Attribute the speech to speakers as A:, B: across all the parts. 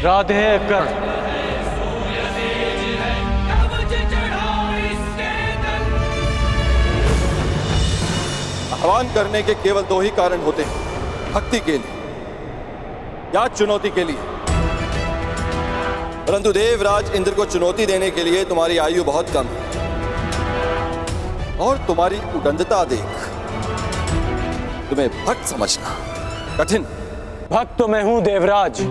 A: राधे कर।
B: आह्वान करने के केवल दो ही कारण होते हैं, भक्ति के लिए या चुनौती के लिए। परंतु देवराज इंद्र को चुनौती देने के लिए तुम्हारी आयु बहुत कम है और तुम्हारी उदंडता देख तुम्हें भक्त समझना कठिन।
A: भक्त तो मैं हूं देवराज,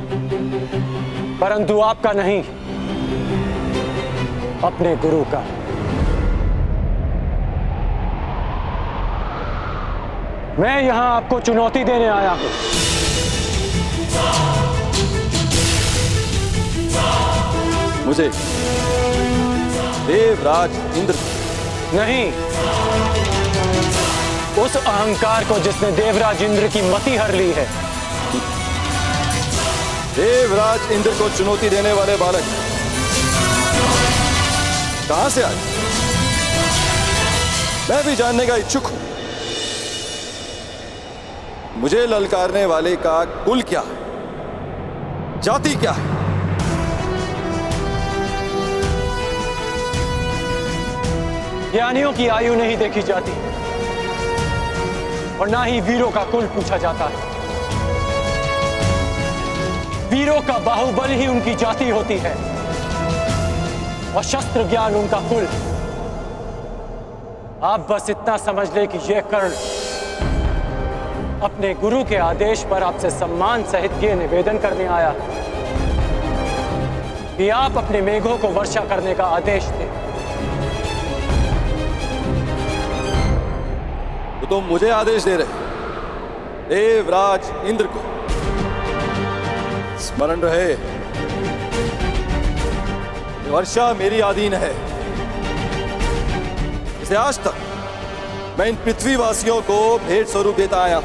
A: परंतु आपका नहीं, अपने गुरु का। मैं यहां आपको चुनौती देने आया हूं।
B: मुझे देवराज इंद्र
A: नहीं, उस अहंकार को जिसने देवराज इंद्र की मति हर ली है।
B: देवराज इंद्र को चुनौती देने वाले बालक कहां से आए, मैं भी जानने का इच्छुक हूं। मुझे ललकारने वाले का कुल क्या है, जाति क्या है?
A: ज्ञानियों की आयु नहीं देखी जाती और ना ही वीरों का कुल पूछा जाता है। वीरों का बाहुबल ही उनकी जाति होती है और शस्त्र ज्ञान उनका कुल। आप बस इतना समझ ले कि यह कर्ण अपने गुरु के आदेश पर आपसे सम्मान सहित ये निवेदन करने आया कि आप अपने मेघों को वर्षा करने का आदेश दें।
B: तो तुम मुझे आदेश दे रहे, देवराज इंद्र को। स्मरण रहे, वर्षा मेरी अधीन है। इसे आज तक मैं इन पृथ्वीवासियों को भेंट स्वरूप देता आया,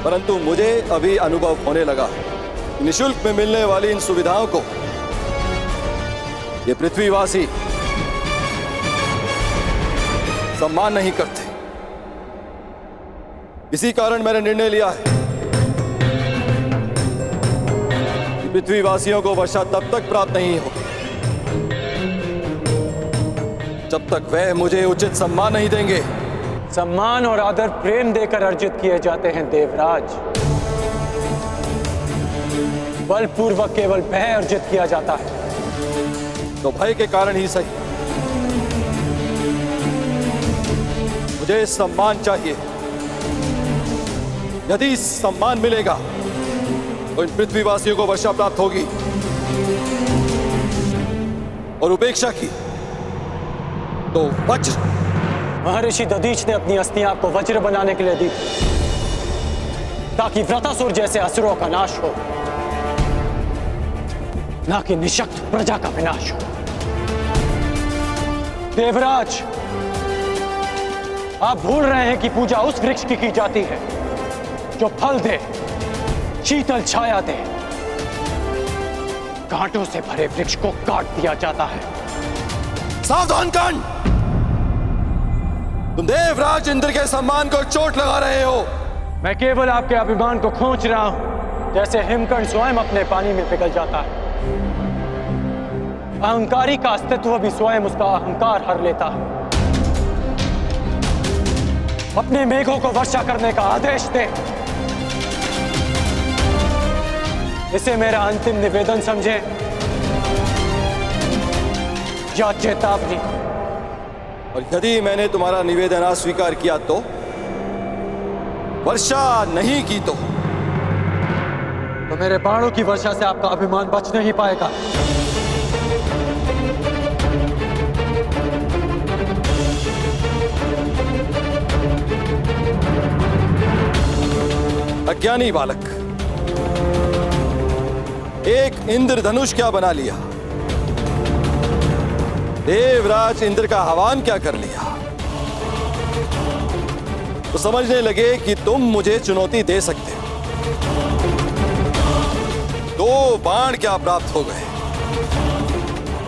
B: परंतु मुझे अभी अनुभव होने लगा निःशुल्क में मिलने वाली इन सुविधाओं को ये पृथ्वीवासी सम्मान नहीं करते। इसी कारण मैंने निर्णय लिया है कि पृथ्वीवासियों को वर्षा तब तक प्राप्त नहीं होगी जब तक वह मुझे उचित सम्मान नहीं देंगे।
A: सम्मान और आदर प्रेम देकर अर्जित किए जाते हैं देवराज, बलपूर्वक केवल भय अर्जित किया जाता है।
B: तो भय के कारण ही सही मुझे सम्मान चाहिए। यदि सम्मान मिलेगा तो इन पृथ्वीवासियों को वर्षा प्राप्त होगी और उपेक्षा की तो वज्र।
A: महर्षि दधीच ने अपनी अस्थियां आपको वज्र बनाने के लिए दी थी ताकि व्रतासुर जैसे असुरों का नाश हो, ना कि निशक्त प्रजा का विनाश हो। देवराज, आप भूल रहे हैं कि पूजा उस वृक्ष की जाती है जो फल दे, शीतल छाया दे। कांटों से भरे वृक्ष को काट दिया जाता है।
B: सावधान कर्ण, तुम देवराज इंद्र के सम्मान को चोट लगा रहे हो।
A: मैं केवल आपके अभिमान को खींच रहा हूं, जैसे हिमकर्ण स्वयं अपने पानी में पिघल जाता है। अहंकारी का अस्तित्व भी स्वयं उसका अहंकार हर लेता है। अपने मेघों को वर्षा करने का आदेश दे। इसे मेरा अंतिम निवेदन समझे या चेतावनी।
B: और यदि मैंने तुम्हारा निवेदन अस्वीकार किया तो, वर्षा नहीं की तो
A: मेरे बाणों की वर्षा से आपका अभिमान बच नहीं पाएगा।
B: अज्ञानी बालक, एक इंद्रधनुष क्या बना लिया, देवराज इंद्र का आह्वान क्या कर लिया, तो समझने लगे कि तुम मुझे चुनौती दे सकते हो। 2 बाण क्या प्राप्त हो गए।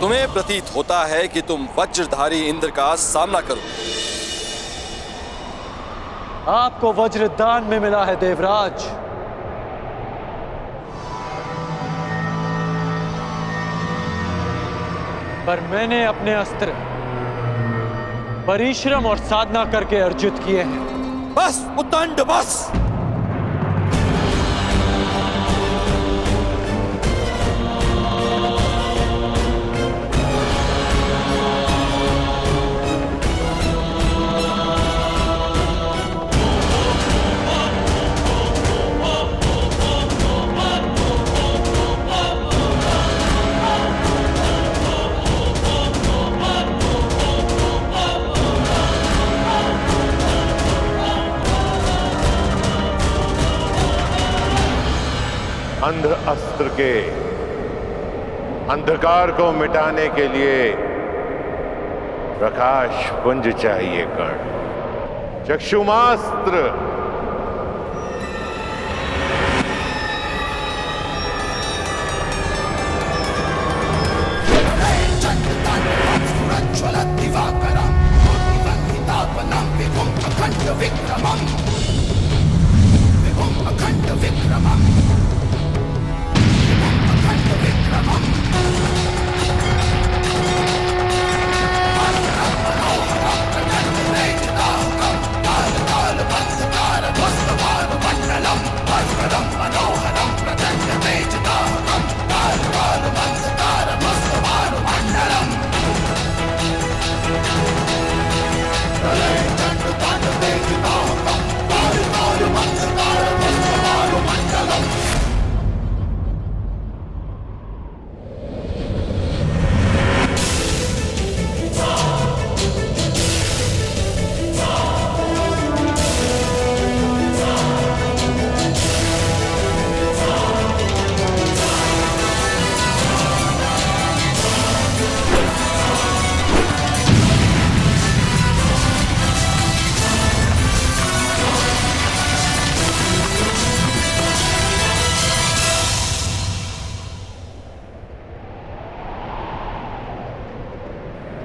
B: तुम्हें प्रतीत होता है कि तुम वज्रधारी इंद्र का सामना करो।
A: आपको वज्र दान में मिला है देवराज। पर मैंने अपने अस्त्र परिश्रम और साधना करके अर्जित किए हैं।
B: बस उद्दंड बस।
C: अंध अस्त्र के अंधकार को मिटाने के लिए प्रकाश पुंज चाहिए कर्ण। चक्षुमास्त्र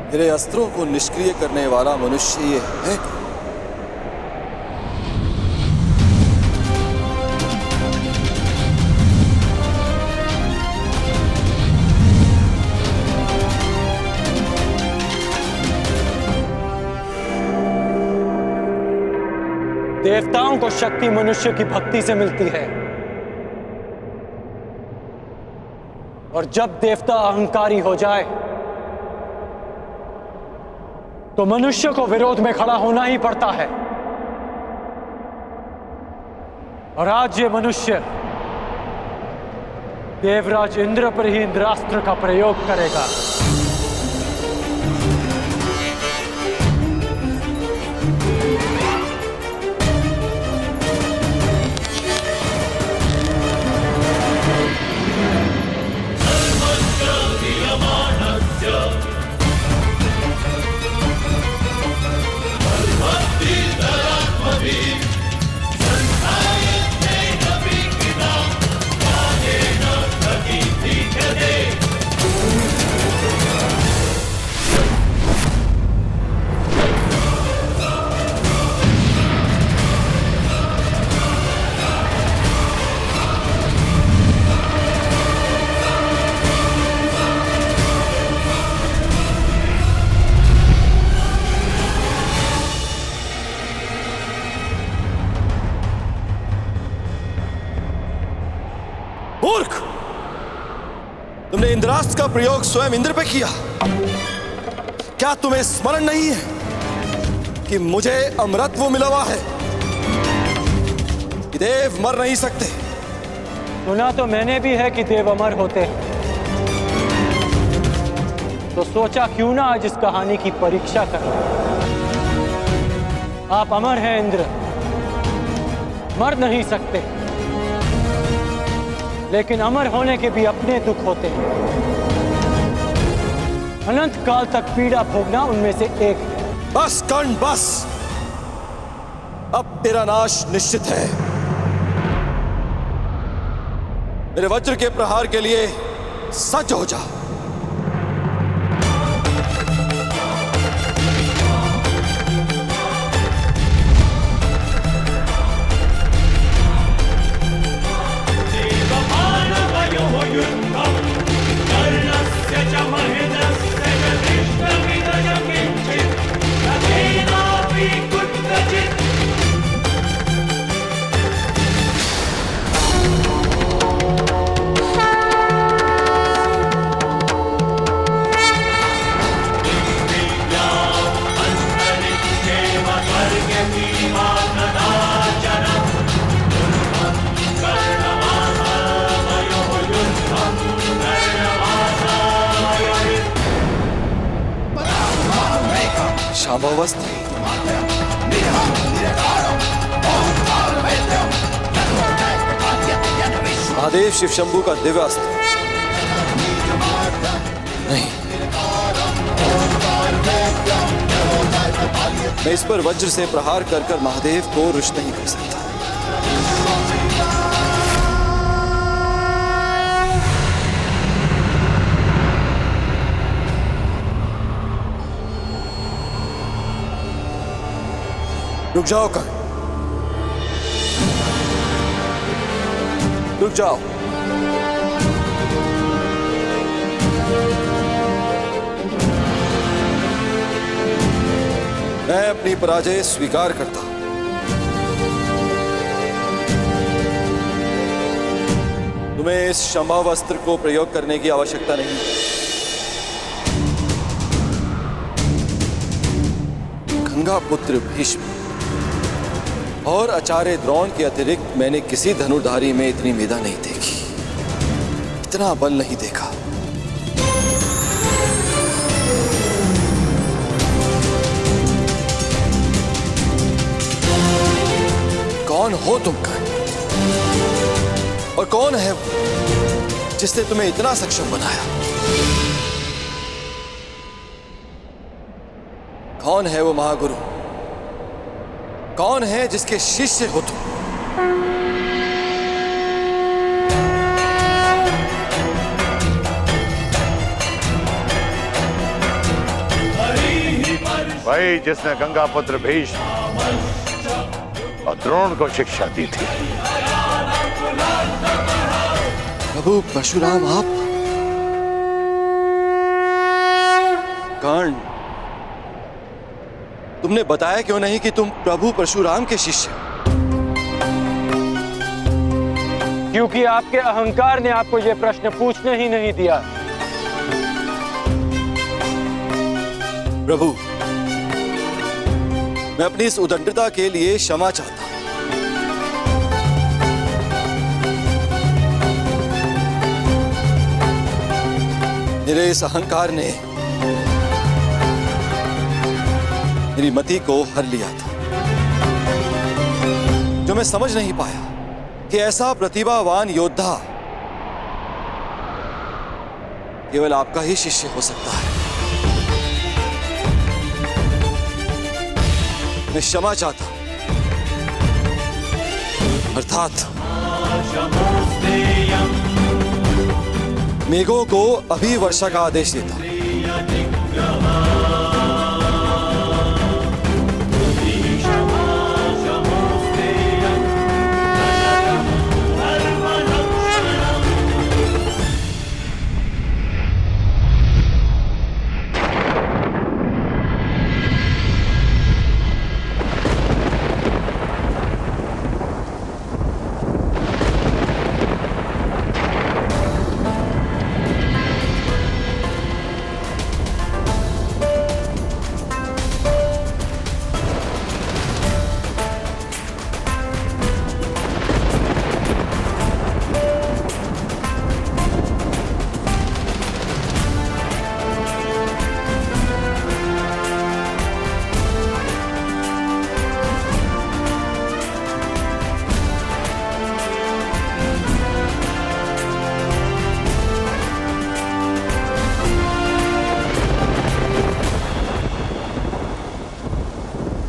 C: मेरे अस्त्रों को निष्क्रिय करने वाला मनुष्य ये है।
A: देवताओं को शक्ति मनुष्य की भक्ति से मिलती है, और जब देवता अहंकारी हो जाए तो मनुष्य को विरोध में खड़ा होना ही पड़ता है। और आज ये मनुष्य देवराज इंद्र पर ही इंद्रास्त्र का प्रयोग करेगा।
B: मूर्ख, तुमने इंद्रास्त्र का प्रयोग स्वयं इंद्र पे किया। क्या तुम्हें स्मरण नहीं है कि मुझे अमरत्व मिला हुआ है, कि देव मर नहीं सकते?
A: सुना तो मैंने भी है कि देव अमर होते हैं, तो सोचा क्यों ना आज इस कहानी की परीक्षा कर लें। आप अमर हैं इंद्र, मर नहीं सकते, लेकिन अमर होने के भी अपने दुख होते हैं। अनंत काल तक पीड़ा भोगना उनमें से एक है।
B: बस कर्ण बस, अब तेरा नाश निश्चित है। मेरे वज्र के प्रहार के लिए सज्ज हो जा।
D: कर्णस्य च महेन्द्रस्य
B: शांभवस्थ महादेव शिव शंभू का दिव्य अस्त्र नहीं, मैं इस पर वज्र से प्रहार कर कर महादेव को रुष्ट नहीं कर सकता। रुक जाओ कर्ण, रुक जाओ। मैं अपनी पराजय स्वीकार करता हूं। तुम्हें इस संभव अस्त्र को प्रयोग करने की आवश्यकता नहीं। गंगा पुत्र भीष्म और आचार्य द्रोण के अतिरिक्त मैंने किसी धनुर्धारी में इतनी मेधा नहीं देखी, इतना बल नहीं देखा। कौन हो तुम कर्ण? और कौन है वो जिसने तुम्हें इतना सक्षम बनाया? कौन है वो महागुरु? कौन है जिसके शिष्य हो तुम?
D: वही जिसने गंगा पुत्र भीष्म और द्रोण को शिक्षा दी थी।
B: प्रभु परशुराम आप? कर्ण, तुमने बताया क्यों नहीं कि तुम प्रभु परशुराम के शिष्य हो?
A: क्योंकि आपके अहंकार ने आपको यह प्रश्न पूछने ही नहीं दिया।
B: प्रभु, मैं अपनी इस उदंडता के लिए क्षमा चाहता हूं। मेरे इस अहंकार ने मेरी मति को हर लिया था, जो मैं समझ नहीं पाया कि ऐसा प्रतिभावान योद्धा केवल आपका ही शिष्य हो सकता है। मैं क्षमा चाहता हूं, अर्थात मेघों को अभी वर्षा का आदेश देता हूं।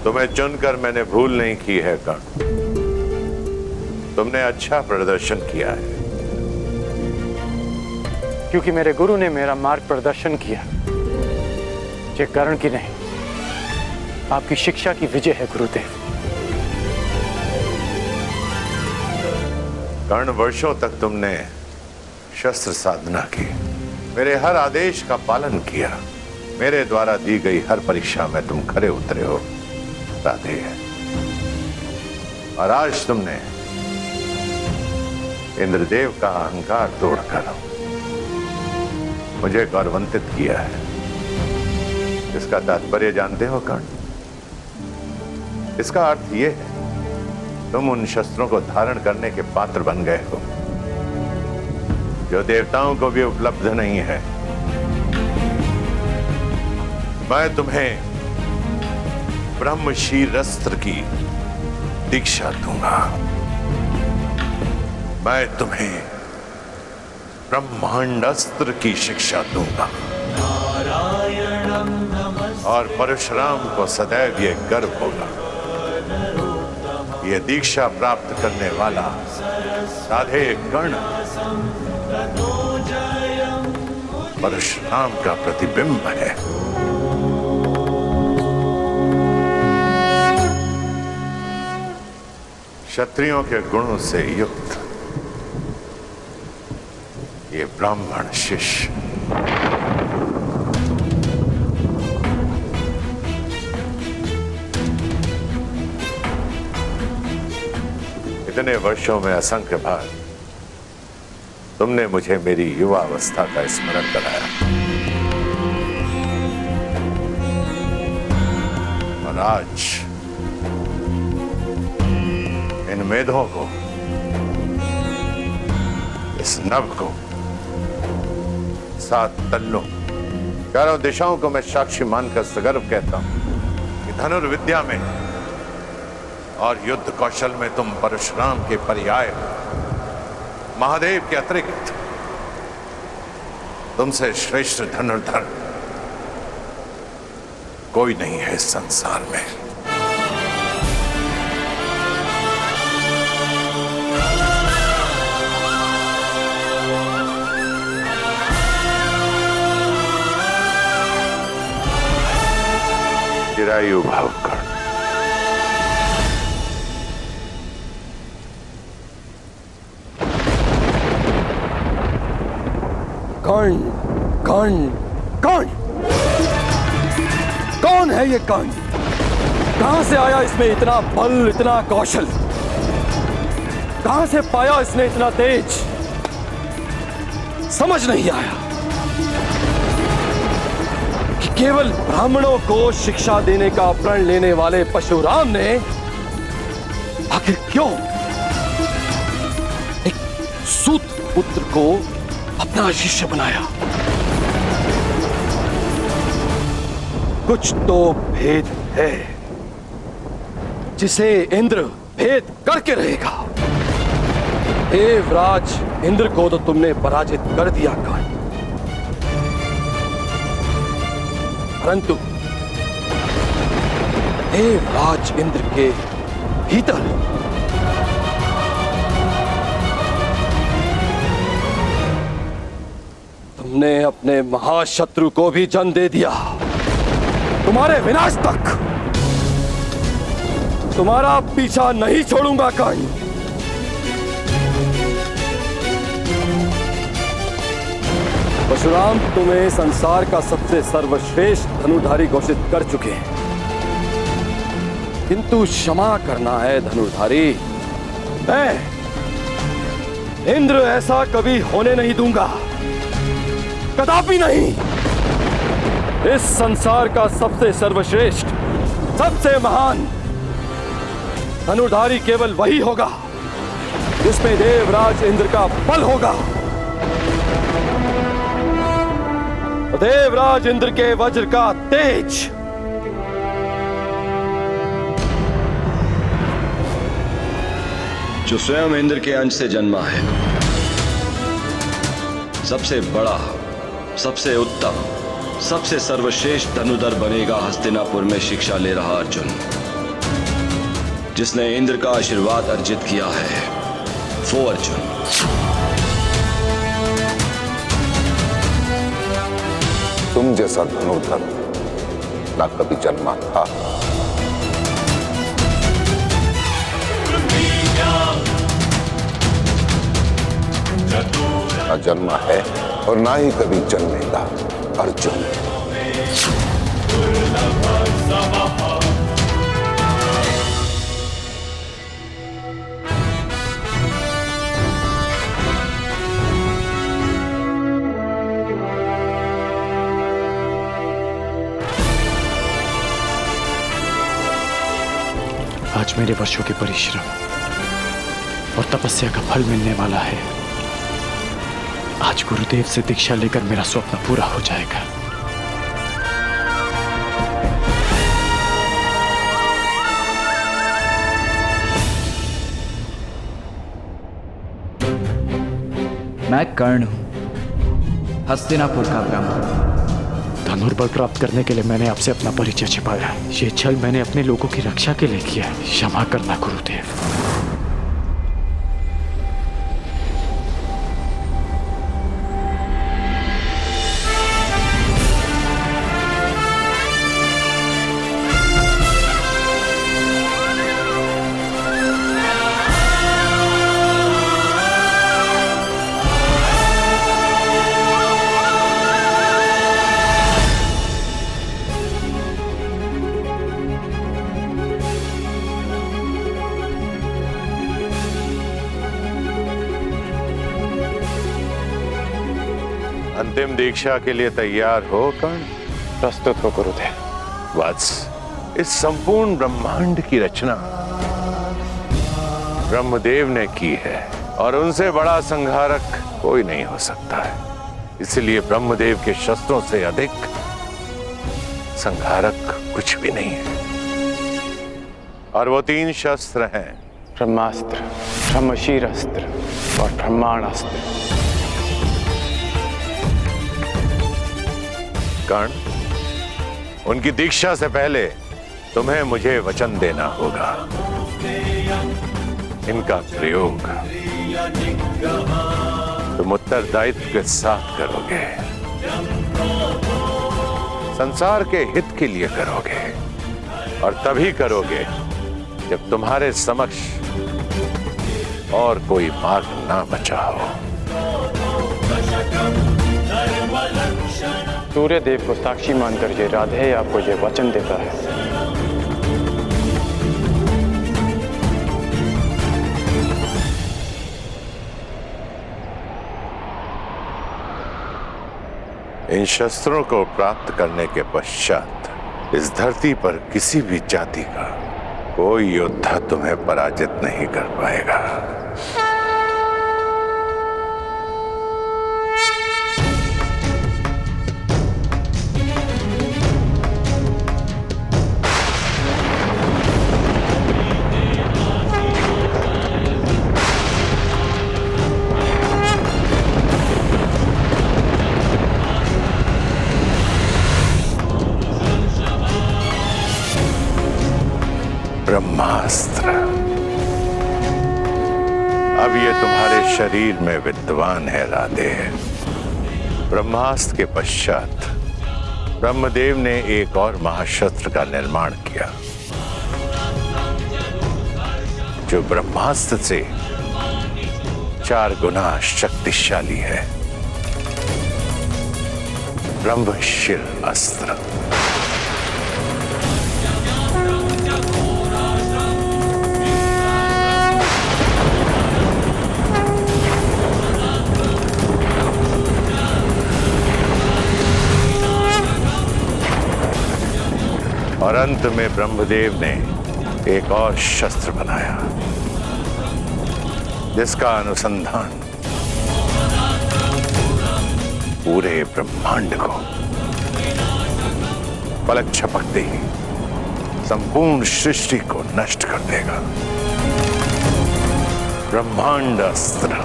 D: तुम्हें चुनकर मैंने भूल नहीं की है कर्ण। तुमने अच्छा प्रदर्शन किया है।
A: क्योंकि मेरे गुरु ने मेरा मार्ग प्रदर्शन किया। ये कर्ण की नहीं, आपकी शिक्षा की विजय है गुरुदेव।
D: कर्ण, वर्षों तक तुमने शस्त्र साधना की, मेरे हर आदेश का पालन किया, मेरे द्वारा दी गई हर परीक्षा में तुम खरे उतरे हो। राधे है। और आज तुमने इंद्रदेव का अहंकार तोड़कर मुझे गौरवान्वित किया है। इसका तात्पर्य जानते हो कर्ण? इसका अर्थ यह है तुम उन शस्त्रों को धारण करने के पात्र बन गए हो जो देवताओं को भी उपलब्ध नहीं है। मैं तुम्हें ब्रह्मशील अस्त्र की दीक्षा दूंगा। मैं तुम्हें ब्रह्मांड अस्त्र की शिक्षा दूंगा। और परशुराम को सदैव ये गर्व होगा, ये दीक्षा प्राप्त करने वाला राधे कर्ण परशुराम का प्रतिबिंब है। क्षत्रियों के गुणों से युक्त ये ब्राह्मण शिष्य इतने वर्षों में असंख्य बार तुमने मुझे मेरी युवा अवस्था का स्मरण कराया, और आज इन मेधों को, इस नभ को, 7 तल्लों, चारों दिशाओं को मैं साक्षी मानकर सगर्व कहता हूं कि धनुर्विद्या में और युद्ध कौशल में तुम परशुराम के पर्याय हो। महादेव के अतिरिक्त तुमसे श्रेष्ठ धनुर्धर कोई नहीं है इस संसार में। चिरायु भाव कर्ण,
B: कर्ण, कर्ण, कर्ण, कौन है ये कर्ण? कहां से आया इसमें इतना बल, इतना कौशल? कहां से पाया इसने इतना तेज? समझ नहीं आया कि केवल ब्राह्मणों को शिक्षा देने का प्रण लेने वाले परशुराम ने आखिर क्यों एक सूत पुत्र को अपना शिष्य बनाया। कुछ तो भेद है जिसे इंद्र भेद करके रहेगा। देवराज इंद्र को तो तुमने पराजित कर दिया कर्ण, परंतु देवराज इंद्र के भीतर तुमने अपने महाशत्रु को भी जन्म दे दिया। तुम्हारे विनाश तक तुम्हारा पीछा नहीं छोड़ूंगा कर्ण। परशुराम तुम्हें संसार का सबसे सर्वश्रेष्ठ धनुर्धारी घोषित कर चुके हैं, किंतु क्षमा करना है धनुर्धारी। मैं इंद्र ऐसा कभी होने नहीं दूंगा, कदापि नहीं। इस संसार का सबसे सर्वश्रेष्ठ, सबसे महान धनुर्धारी केवल वही होगा जिसमें देवराज इंद्र का बल होगा। देवराज इंद्र के वज्र का तेज,
C: जो स्वयं इंद्र के अंश से जन्मा है, सबसे बड़ा, सबसे उत्तम, सबसे सर्वश्रेष्ठ धनुधर बनेगा हस्तिनापुर में शिक्षा ले रहा अर्जुन, जिसने इंद्र का आशीर्वाद अर्जित किया है, वो अर्जुन।
E: तुम जैसा धनुर्धर ना कभी जन्मा था, ना जन्मा है और ना ही कभी जन्मेगा अर्जुन।
A: आज मेरे वर्षों के परिश्रम और तपस्या का फल मिलने वाला है। आज गुरुदेव से दीक्षा लेकर मेरा स्वप्न पूरा हो जाएगा।
F: मैं कर्ण हूं, हस्तिनापुर का ब्राह्मण।
A: धनुर्बल प्राप्त करने के लिए मैंने आपसे अपना परिचय छिपाया। ये छल मैंने अपने लोगों की रक्षा के लिए किया। क्षमा करना गुरुदेव।
D: अंतिम दीक्षा के लिए तैयार हो कर्ण?
A: प्रस्तुत हो गुरुदेव।
D: वत्स, इस संपूर्ण ब्रह्मांड की रचना ब्रह्मदेव ने की है और उनसे बड़ा संहारक कोई नहीं हो सकता है। इसलिए ब्रह्मदेव के शस्त्रों से अधिक संहारक कुछ भी नहीं है। और वो 3 शस्त्र हैं:
A: ब्रह्मास्त्र, ब्रह्मशीर अस्त्र और ब्रह्मांडास्त्र।
D: कर्ण, उनकी दीक्षा से पहले तुम्हें मुझे वचन देना होगा। इनका प्रयोग तुम उत्तरदायित्व के साथ करोगे, संसार के हित के लिए करोगे, और तभी करोगे जब तुम्हारे समक्ष और कोई मार्ग ना बचा हो।
A: सूर्य देव को साक्षी मानकर ये राधे आपको ये वचन देता है।
D: इन शस्त्रों को प्राप्त करने के पश्चात इस धरती पर किसी भी जाति का कोई योद्धा तुम्हें पराजित नहीं कर पाएगा। ब्रह्मास्त्र अब ये तुम्हारे शरीर में विद्यमान है राधे। ब्रह्मास्त्र के पश्चात ब्रह्मदेव ने एक और महाशस्त्र का निर्माण किया जो ब्रह्मास्त्र से 4 गुना शक्तिशाली है। ब्रह्मशीर अस्त्र। और अंत में ब्रह्मदेव ने एक और शस्त्र बनाया जिसका अनुसंधान पूरे ब्रह्मांड को पलक झपकते ही संपूर्ण सृष्टि को नष्ट कर देगा। ब्रह्मांड अस्त्र।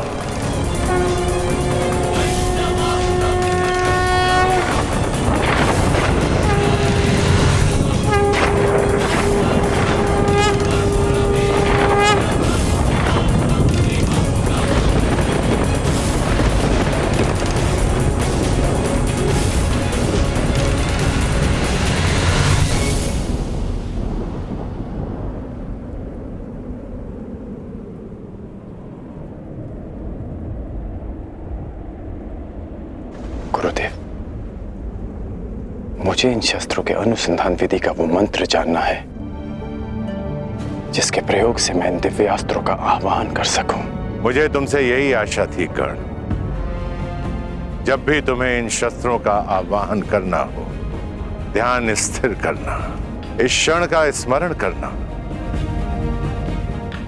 A: गुरुदेव, मुझे इन शस्त्रों के अनुसंधान विधि का वो मंत्र जानना है जिसके प्रयोग से मैं इन दिव्यास्त्रों का आह्वान कर सकूं।
D: मुझे तुमसे यही आशा थी कर्ण। जब भी तुम्हें इन शस्त्रों का आह्वान करना हो, ध्यान स्थिर करना, इस क्षण का स्मरण करना।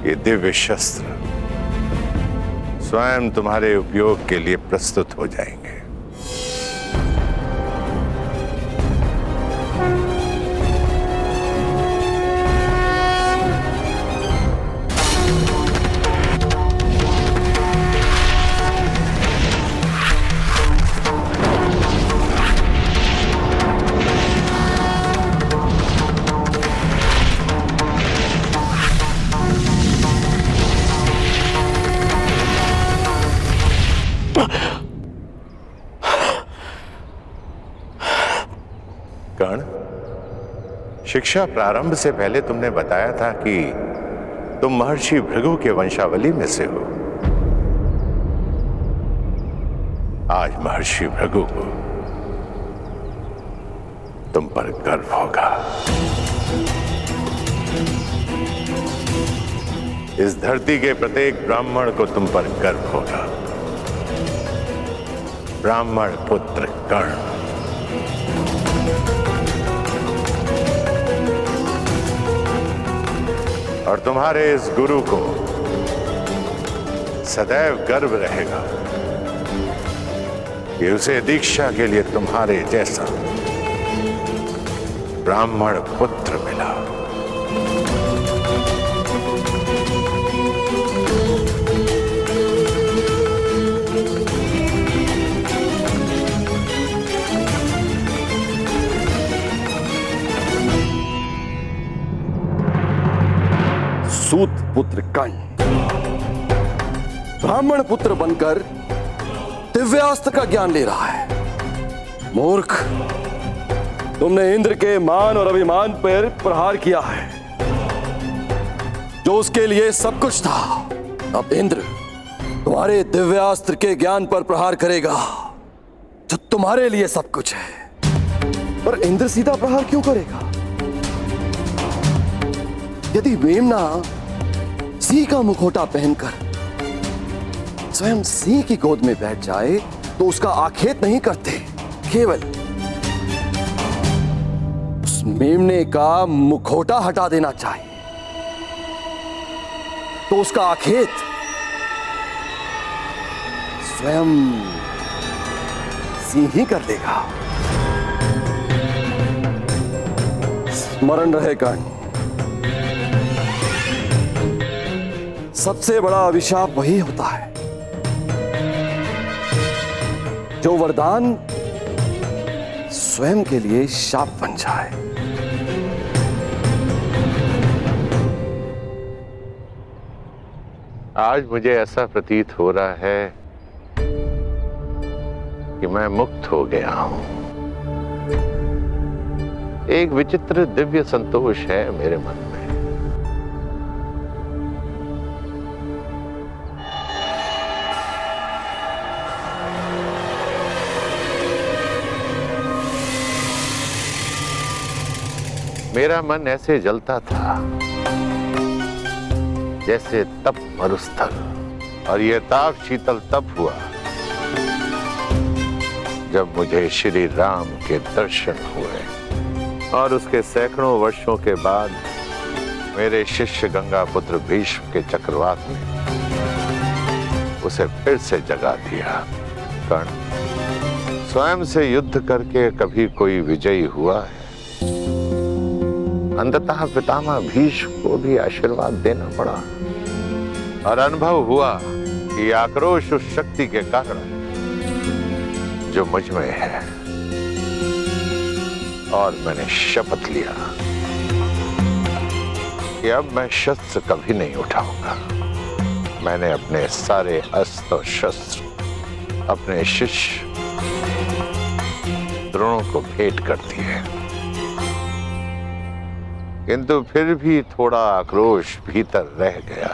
D: ये दिव्य शस्त्र स्वयं तुम्हारे उपयोग के लिए प्रस्तुत हो जाएंगे। कर्ण, शिक्षा प्रारंभ से पहले तुमने बताया था कि तुम महर्षि भृगु के वंशावली में से हो। आज महर्षि भृगु को तुम पर गर्व होगा। इस धरती के प्रत्येक ब्राह्मण को तुम पर गर्व होगा। ब्राह्मण पुत्र कर्ण, और तुम्हारे इस गुरु को सदैव गर्व रहेगा कि उसे दीक्षा के लिए तुम्हारे जैसा ब्राह्मण पुत्र मिला।
B: सूत पुत्र कर्ण ब्राह्मण पुत्र बनकर दिव्यास्त्र का ज्ञान ले रहा है। मूर्ख, तुमने इंद्र के मान और अभिमान पर प्रहार किया है, जो उसके लिए सब कुछ था। अब इंद्र तुम्हारे दिव्यास्त्र के ज्ञान पर प्रहार करेगा, जो तुम्हारे लिए सब कुछ है। पर इंद्र सीधा प्रहार क्यों करेगा? यदि मेमना सिंह का मुखौटा पहनकर स्वयं सिंह की गोद में बैठ जाए तो उसका आखेट नहीं करते, केवल उस मेमने का मुखौटा हटा देना चाहिए तो उसका आखेट स्वयं सिंह ही कर देगा। स्मरण रहे कर्ण, सबसे बड़ा अभिशाप वही होता है जो वरदान स्वयं के लिए शाप बन जाए।
D: आज मुझे ऐसा प्रतीत हो रहा है कि मैं मुक्त हो गया हूं। एक विचित्र दिव्य संतोष है मेरे मन में। मेरा मन ऐसे जलता था जैसे तप मरुस्थल, और यह ताप शीतल तब हुआ जब मुझे श्री राम के दर्शन हुए। और उसके सैकड़ों वर्षों के बाद मेरे शिष्य गंगा पुत्र भीष्म के चक्रवात ने उसे फिर से जगा दिया। कर्ण, स्वयं से युद्ध करके कभी कोई विजयी हुआ है? अंततः पितामह भीष्म को भी आशीर्वाद देना पड़ा, और अनुभव हुआ कि आक्रोश उस शक्ति के कारण जो मुझ में है। और मैंने शपथ लिया कि अब मैं शस्त्र कभी नहीं उठाऊंगा। मैंने अपने सारे अस्त्र और शस्त्र अपने शिष्य द्रोणों को भेंट कर दिए, किंतु फिर भी थोड़ा आक्रोश भीतर रह गया।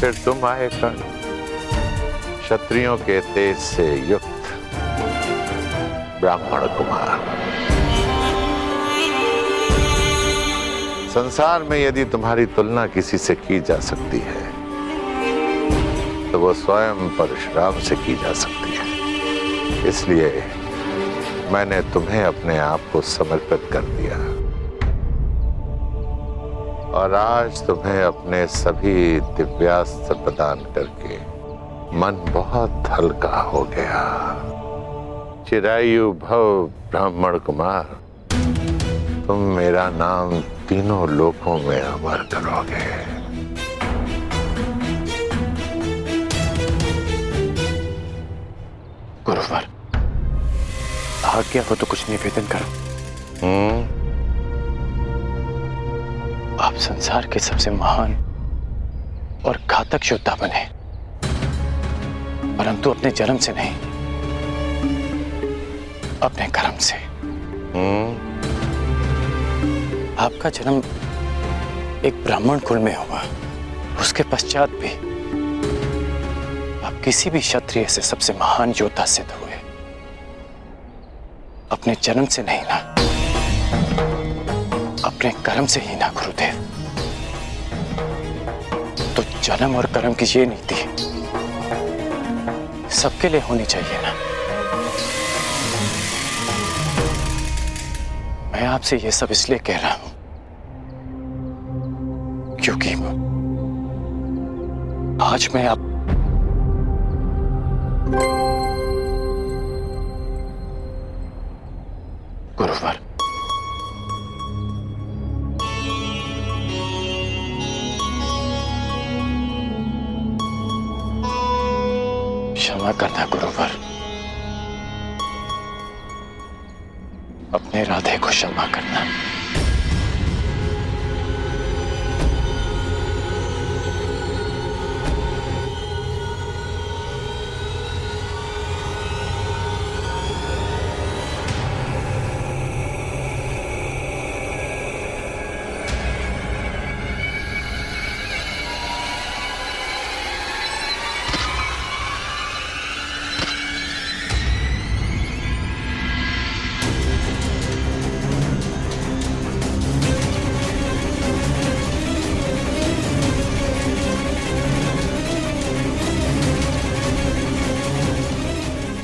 D: फिर तुम आए कर्ण, क्षत्रियों के तेज से युक्त ब्राह्मण कुमार। संसार में यदि तुम्हारी तुलना किसी से की जा सकती है तो वो स्वयं परशुराम से की जा सकती है। इसलिए मैंने तुम्हें अपने आप को समर्पित कर दिया, और आज तुम्हें अपने सभी दिव्यास्त्र प्रदान करके मन बहुत हल्का हो गया। चिरायु भव ब्राह्मण कुमार, तुम मेरा नाम तीनों लोकों में अमर करोगे।
A: गुरुवर, आज्ञा हो तो कुछ निवेदन करो। आप संसार के सबसे महान और घातक योद्धा बने। परंतु अपने जन्म से नहीं, अपने कर्म से। आपका जन्म एक ब्राह्मण कुल में हुआ, उसके पश्चात भी आप किसी भी क्षत्रिय से सबसे महान योद्धा सिद्ध हुए। अपने जन्म से नहीं ना, अपने कर्म से ही ना गुरुदेव। तो जन्म और कर्म की ये नीति सबके लिए होनी चाहिए ना। मैं आपसे ये सब इसलिए कह रहा हूं क्योंकि आज मैं आप गुरुवर, क्षमा करना गुरुवर, अपने राधे को क्षमा करना।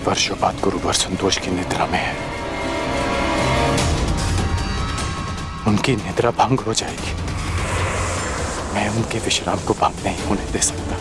A: वर्षों बाद गुरुवर संतोष की निद्रा में है। उनकी निद्रा भंग हो जाएगी। मैं उनके विश्राम को भंग नहीं होने दे सकता।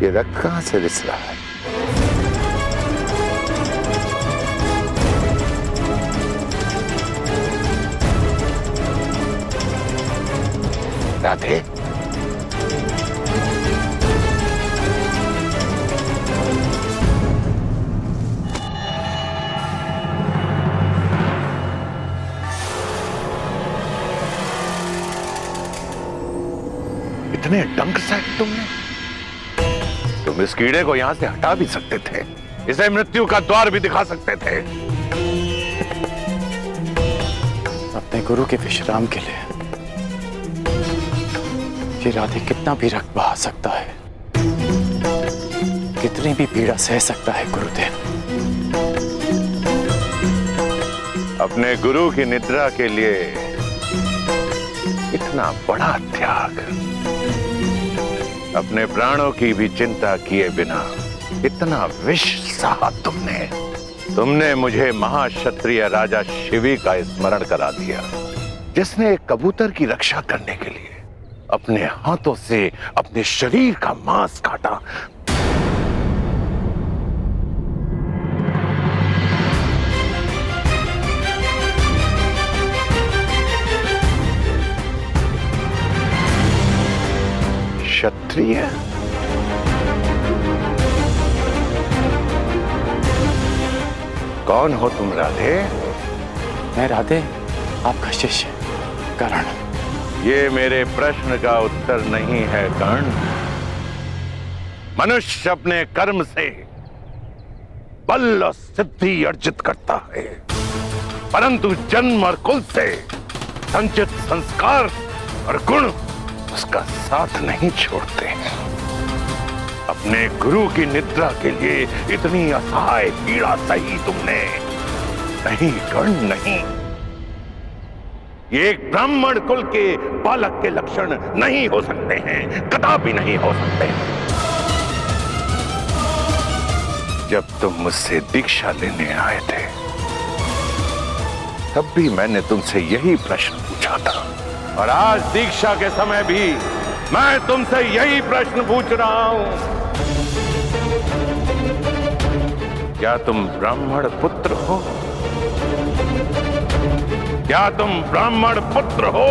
D: ये रग कहां से रिस रहा है? राधे, इतने डंक साहब तुमने? तुम इस कीड़े को यहां से हटा भी सकते थे, इसे मृत्यु का द्वार भी दिखा सकते थे।
A: अपने गुरु के विश्राम के लिए ये राधे कितना भी रक्त बहा सकता है, कितनी भी पीड़ा सह सकता है गुरुदेव।
D: अपने गुरु की निद्रा के लिए इतना बड़ा त्याग, अपने प्राणों की भी चिंता किए बिना इतना विष सहा तुमने मुझे महाक्षत्रिय राजा शिवी का स्मरण करा दिया, जिसने एक कबूतर की रक्षा करने के लिए अपने हाथों से अपने शरीर का मांस काटा। क्षत्रिय? कौन हो तुम राधे?
A: मैं राधे आपका शिष्य कर्ण।
D: ये मेरे प्रश्न का उत्तर नहीं है कर्ण। मनुष्य अपने कर्म से बल और सिद्धि अर्जित करता है, परंतु जन्म और कुल से संचित संस्कार और गुण उसका साथ नहीं छोड़ते हैं। अपने गुरु की निद्रा के लिए इतनी असहाय पीड़ा सही तुमने? नहीं कर्ण, नहीं। ये एक ब्राह्मण कुल के बालक के लक्षण नहीं हो सकते हैं, कदापि नहीं हो सकते। जब तुम मुझसे दीक्षा लेने आए थे, तब भी मैंने तुमसे यही प्रश्न पूछा था और आज दीक्षा के समय भी मैं तुमसे यही प्रश्न पूछ रहा हूं, क्या तुम ब्राह्मण पुत्र हो? क्या तुम ब्राह्मण पुत्र हो?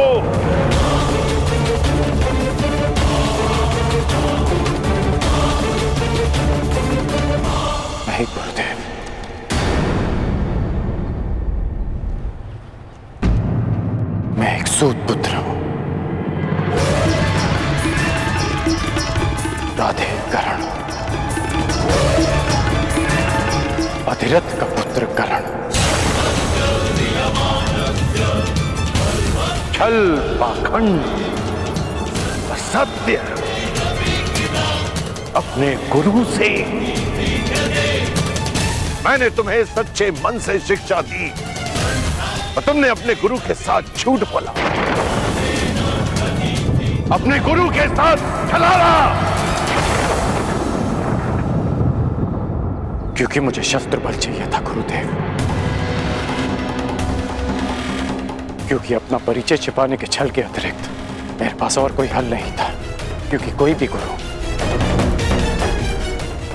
A: नहीं गुरुदेव, मैं एक सूत पुत्र हूं। राधे करण, अधिरथ का पुत्र करण, छल पाखंड असत्य अपने गुरु से मैंने तुम्हें सच्चे मन से शिक्षा दी और तुमने अपने गुरु के साथ झूठ बोला, अपने गुरु के साथ छलावा। क्योंकि मुझे शस्त्र बल चाहिए था गुरुदेव, क्योंकि अपना परिचय छिपाने के छल के अतिरिक्त मेरे पास और कोई हल नहीं था। क्योंकि कोई भी गुरु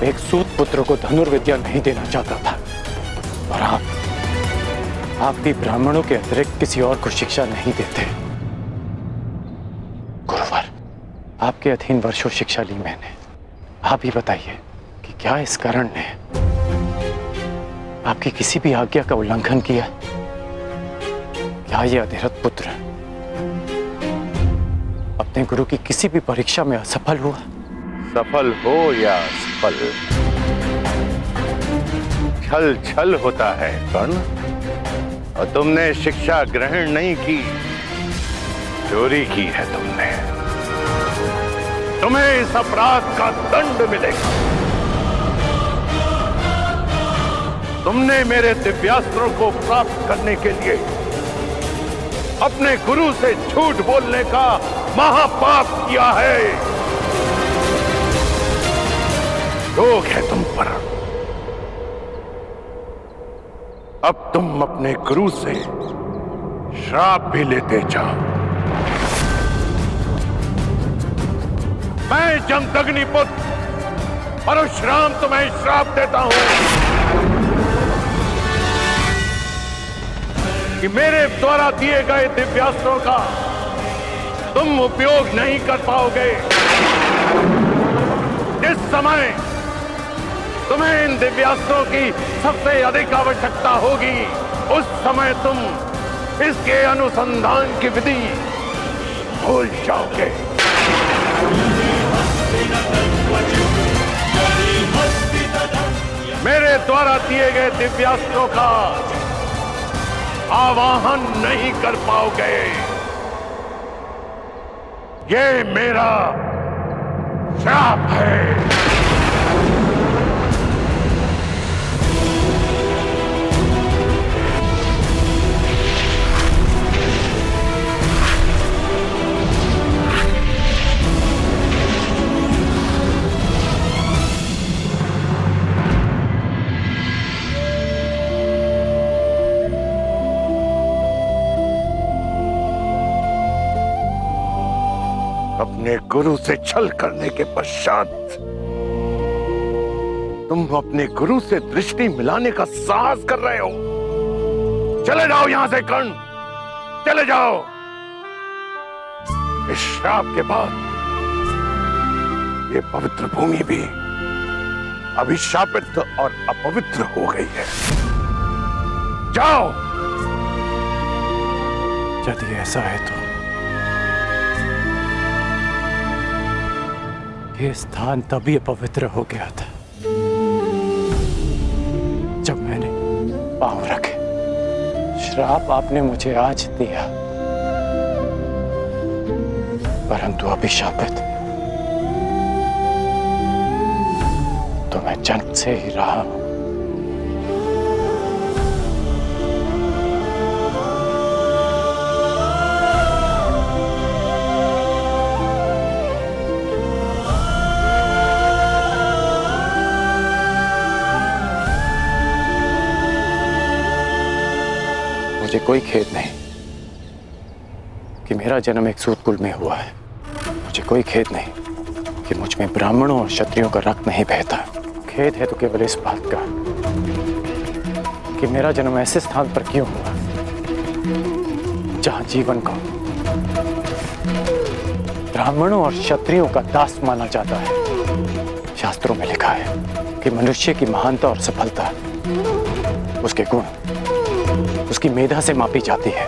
A: एक सूत पुत्र को धनुर्विद्या नहीं देना चाहता था, और आप भी ब्राह्मणों के अतिरिक्त किसी और को शिक्षा नहीं देते। गुरुवर, आपके अधीन वर्षों शिक्षा ली मैंने। आप ही बताइए कि क्या इस कारण ने आपकी किसी भी आज्ञा का उल्लंघन किया? क्या ये अधिरथ पुत्र अपने गुरु की किसी भी परीक्षा में असफल हुआ?
D: सफल हो या असफल, छल छल होता है कर्ण। और तुमने शिक्षा ग्रहण नहीं की, चोरी की है तुमने। तुम्हें इस अपराध का दंड मिलेगा। तुमने मेरे दिव्यास्त्रों को प्राप्त करने के लिए अपने गुरु से झूठ बोलने का महापाप किया है। रोग है तुम पर। अब तुम अपने गुरु से श्राप भी लेते जाओ। मैं जमदग्नि पुत्र परशुराम तुम्हें श्राप देता हूं कि मेरे द्वारा दिए गए दिव्यास्त्रों का तुम उपयोग नहीं कर पाओगे। जिस समय तुम्हें इन दिव्यास्त्रों की सबसे अधिक आवश्यकता होगी, उस समय तुम इसके अनुसंधान की विधि भूल जाओगे। मेरे द्वारा दिए गए दिव्यास्त्रों का आवाहन नहीं कर पाओगे। ये मेरा श्राप है। अपने गुरु से छल करने के पश्चात तुम अपने गुरु से दृष्टि मिलाने का साहस कर रहे हो। चले जाओ यहां से कर्ण, चले जाओ। इस श्राप के बाद ये पवित्र भूमि भी अभिशापित और अपवित्र हो गई है। जाओ।
A: यदि ऐसा है तो ये स्थान तभी अपवित्र हो गया था जब मैंने पांव रखे। श्राप आपने मुझे आज दिया, परंतु अभिशापित तो मैं जन्म से ही रहा हूं। मुझे कोई खेद नहीं कि मेरा जन्म एक सूत कुल में हुआ है। मुझे कोई खेद नहीं कि मुझ में ब्राह्मणों और क्षत्रियों का रक्त नहीं बहता। खेद है तो केवल इस बात का कि मेरा जन्म ऐसे स्थान पर क्यों हुआ जहां जीवन को ब्राह्मणों और क्षत्रियों का दास माना जाता है। शास्त्रों में लिखा है कि मनुष्य की महानता और सफलता उसके गुण, उसकी मेधा से मापी जाती है।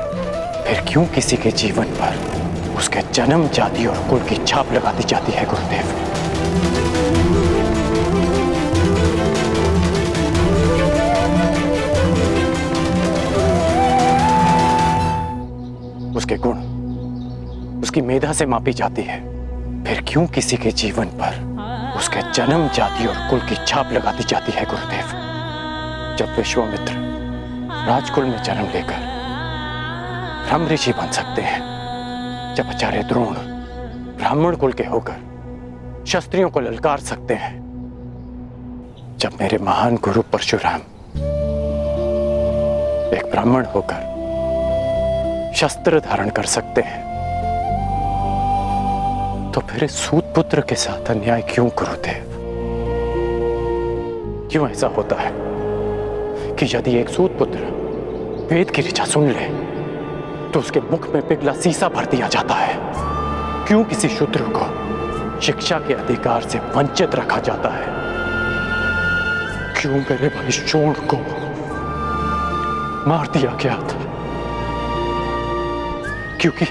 A: फिर क्यों किसी के जीवन पर उसके जन्म, जाति और कुल की छाप लगा दी जाती है गुरुदेव? उसके गुण, उसकी मेधा से मापी जाती है। फिर क्यों किसी के जीवन पर उसके जन्म, जाति और कुल की छाप लगा दी जाती है गुरुदेव? जब विश्वामित्र राजकुल में जन्म लेकर ब्रह्म ऋषि बन सकते हैं, जब आचार्य द्रोण ब्राह्मण कुल के होकर क्षत्रियों को ललकार सकते हैं, जब मेरे महान गुरु परशुराम एक ब्राह्मण होकर शस्त्र धारण कर सकते हैं, तो फिर इस सूत पुत्र के साथ अन्याय क्यों गुरुदेव? क्यों ऐसा होता है कि यदि एक सूत पुत्र वेद की ऋचा सुन ले तो उसके मुख में पिघला सीसा भर दिया जाता है? क्यों किसी शूद्र को शिक्षा के अधिकार से वंचित रखा जाता है? क्यों मेरे भाई शोण को मार दिया गया था? क्योंकि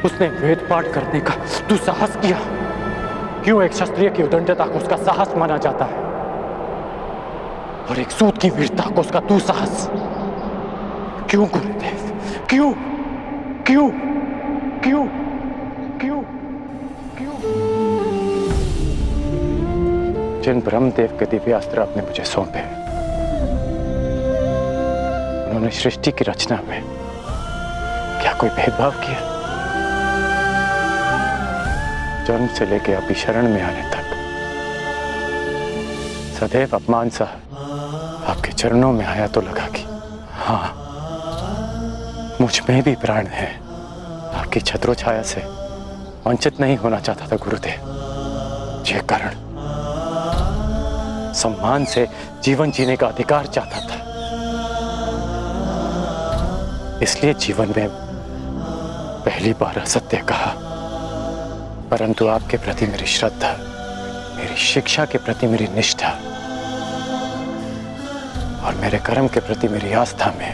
A: उसने वेद पाठ करने का दुस्साहस किया। क्यों एक क्षत्रिय की उदंडता को उसका साहस माना जाता है और एक सूत की वीरता को उसका दुस्साहस? क्यों गुरुदेव? क्यों क्यों क्यों क्यों क्यों? जिन ब्रह्मदेव के दिव्यास्त्र आपने मुझे सौंपे, उन्होंने सृष्टि की रचना में क्या कोई भेदभाव किया? जन्म से लेकर अभी शरण में आने तक सदैव अपमान सा आपके चरणों में आया तो लगा कि हाँ, मुझ में भी प्राण है। आपकी छत्रो छाया से वंचित नहीं होना चाहता था गुरुदेव। ये कारण सम्मान से जीवन जीने का अधिकार चाहता था। इसलिए जीवन में पहली बार असत्य कहा, परंतु आपके प्रति मेरी श्रद्धा, मेरी शिक्षा के प्रति मेरी निष्ठा और मेरे कर्म के प्रति मेरी आस्था में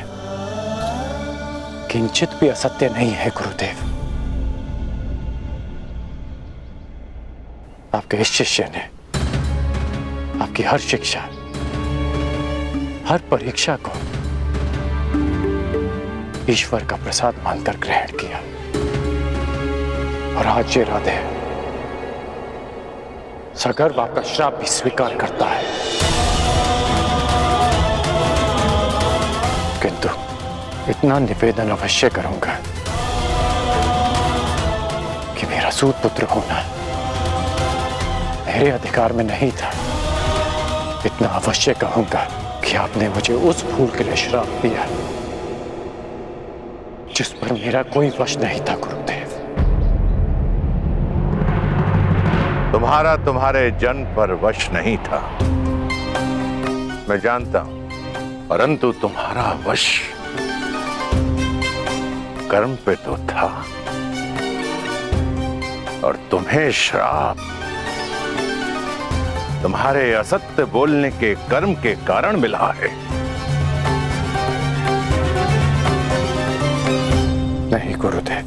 A: किंचित भी असत्य नहीं है गुरुदेव। आपके इस शिष्य ने आपकी हर शिक्षा, हर परीक्षा को ईश्वर का प्रसाद मानकर ग्रहण किया और आज ये राधे सगर्व आपका श्राप भी स्वीकार करता है। किंतु इतना निवेदन अवश्य करूंगा कि मेरा सूत पुत्र होना मेरे अधिकार में नहीं था। इतना अवश्य कहूंगा कि आपने मुझे उस भूल के लिए श्राप दिया जिस पर मेरा कोई वश नहीं था गुरुदेव।
D: तुम्हारा तुम्हारे जन्म पर वश नहीं था, मैं जानता हूं, परंतु तुम्हारा वश कर्म पे तो था और तुम्हें श्राप तुम्हारे असत्य बोलने के कर्म के कारण मिला है।
A: नहीं गुरुदेव,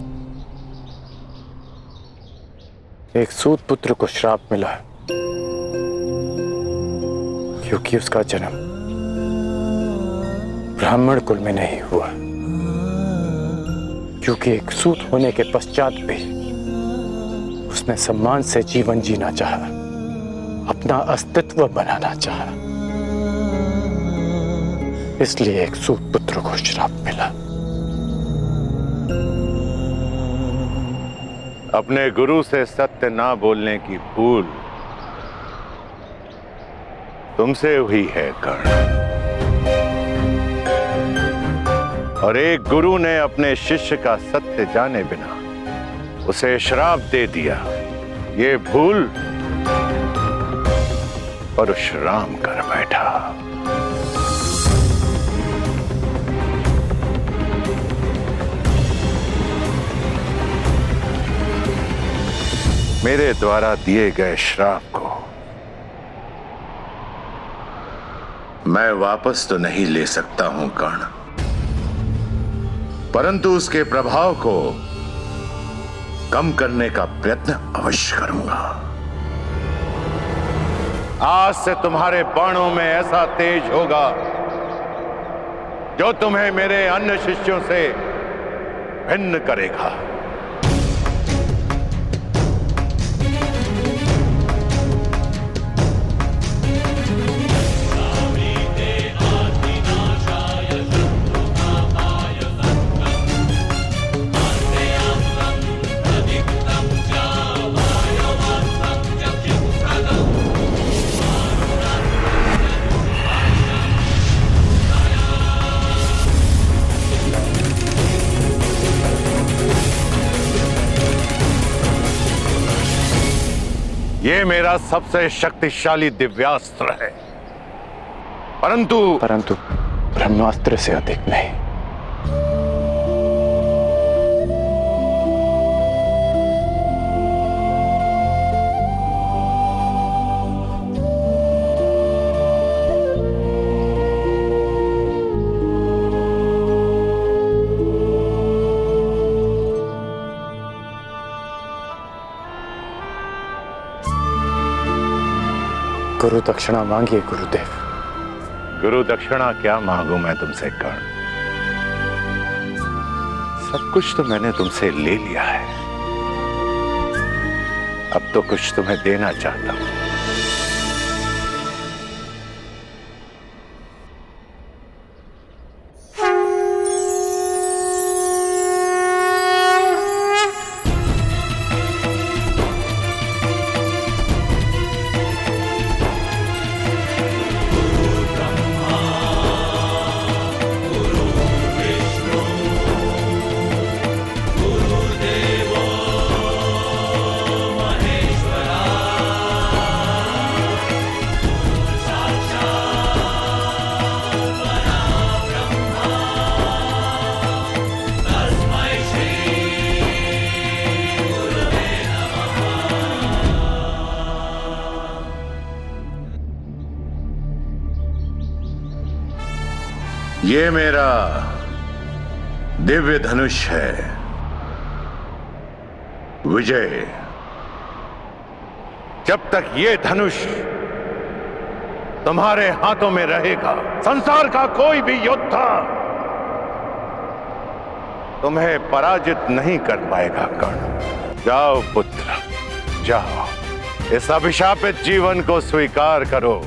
A: एक सूत पुत्र को श्राप मिला क्योंकि उसका जन्म ब्राह्मण कुल में नहीं हुआ, क्योंकि एक सूत होने के पश्चात भी उसने सम्मान से जीवन जीना चाहा, अपना अस्तित्व बनाना चाहा। इसलिए एक सूत पुत्र को श्राप मिला।
D: अपने गुरु से सत्य ना बोलने की भूल तुमसे हुई है कर्ण, और एक गुरु ने अपने शिष्य का सत्य जाने बिना उसे श्राप दे दिया, ये भूल परशुराम कर बैठा। मेरे द्वारा दिए गए श्राप को मैं वापस तो नहीं ले सकता हूं कर्ण, परंतु उसके प्रभाव को कम करने का प्रयत्न अवश्य करूंगा। आज से तुम्हारे बाणों में ऐसा तेज होगा जो तुम्हें मेरे अन्य शिष्यों से भिन्न करेगा। ये मेरा सबसे शक्तिशाली दिव्यास्त्र है, परंतु
A: ब्रह्मास्त्र से अधिक नहीं। गुरु दक्षिणा मांगिए गुरुदेव।
D: गुरु दक्षिणा क्या मांगू मैं तुमसे कर्ण? सब कुछ तो मैंने तुमसे ले लिया है, अब तो कुछ तुम्हें देना चाहता हूं। ये मेरा दिव्य धनुष है विजय। जब तक ये धनुष तुम्हारे हाथों में रहेगा, संसार का कोई भी योद्धा तुम्हें पराजित नहीं कर पाएगा कर्ण। जाओ पुत्र, जाओ, इस अभिशापित जीवन को स्वीकार करो।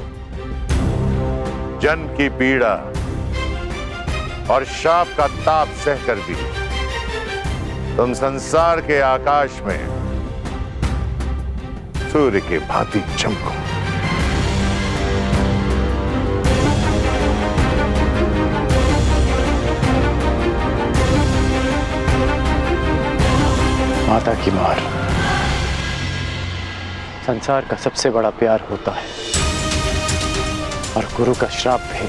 D: जन्म की पीड़ा और शाप का ताप सहकर भी तुम संसार के आकाश में सूर्य के भांति चमको।
A: माता की मार संसार का सबसे बड़ा प्यार होता है, और गुरु का श्राप भी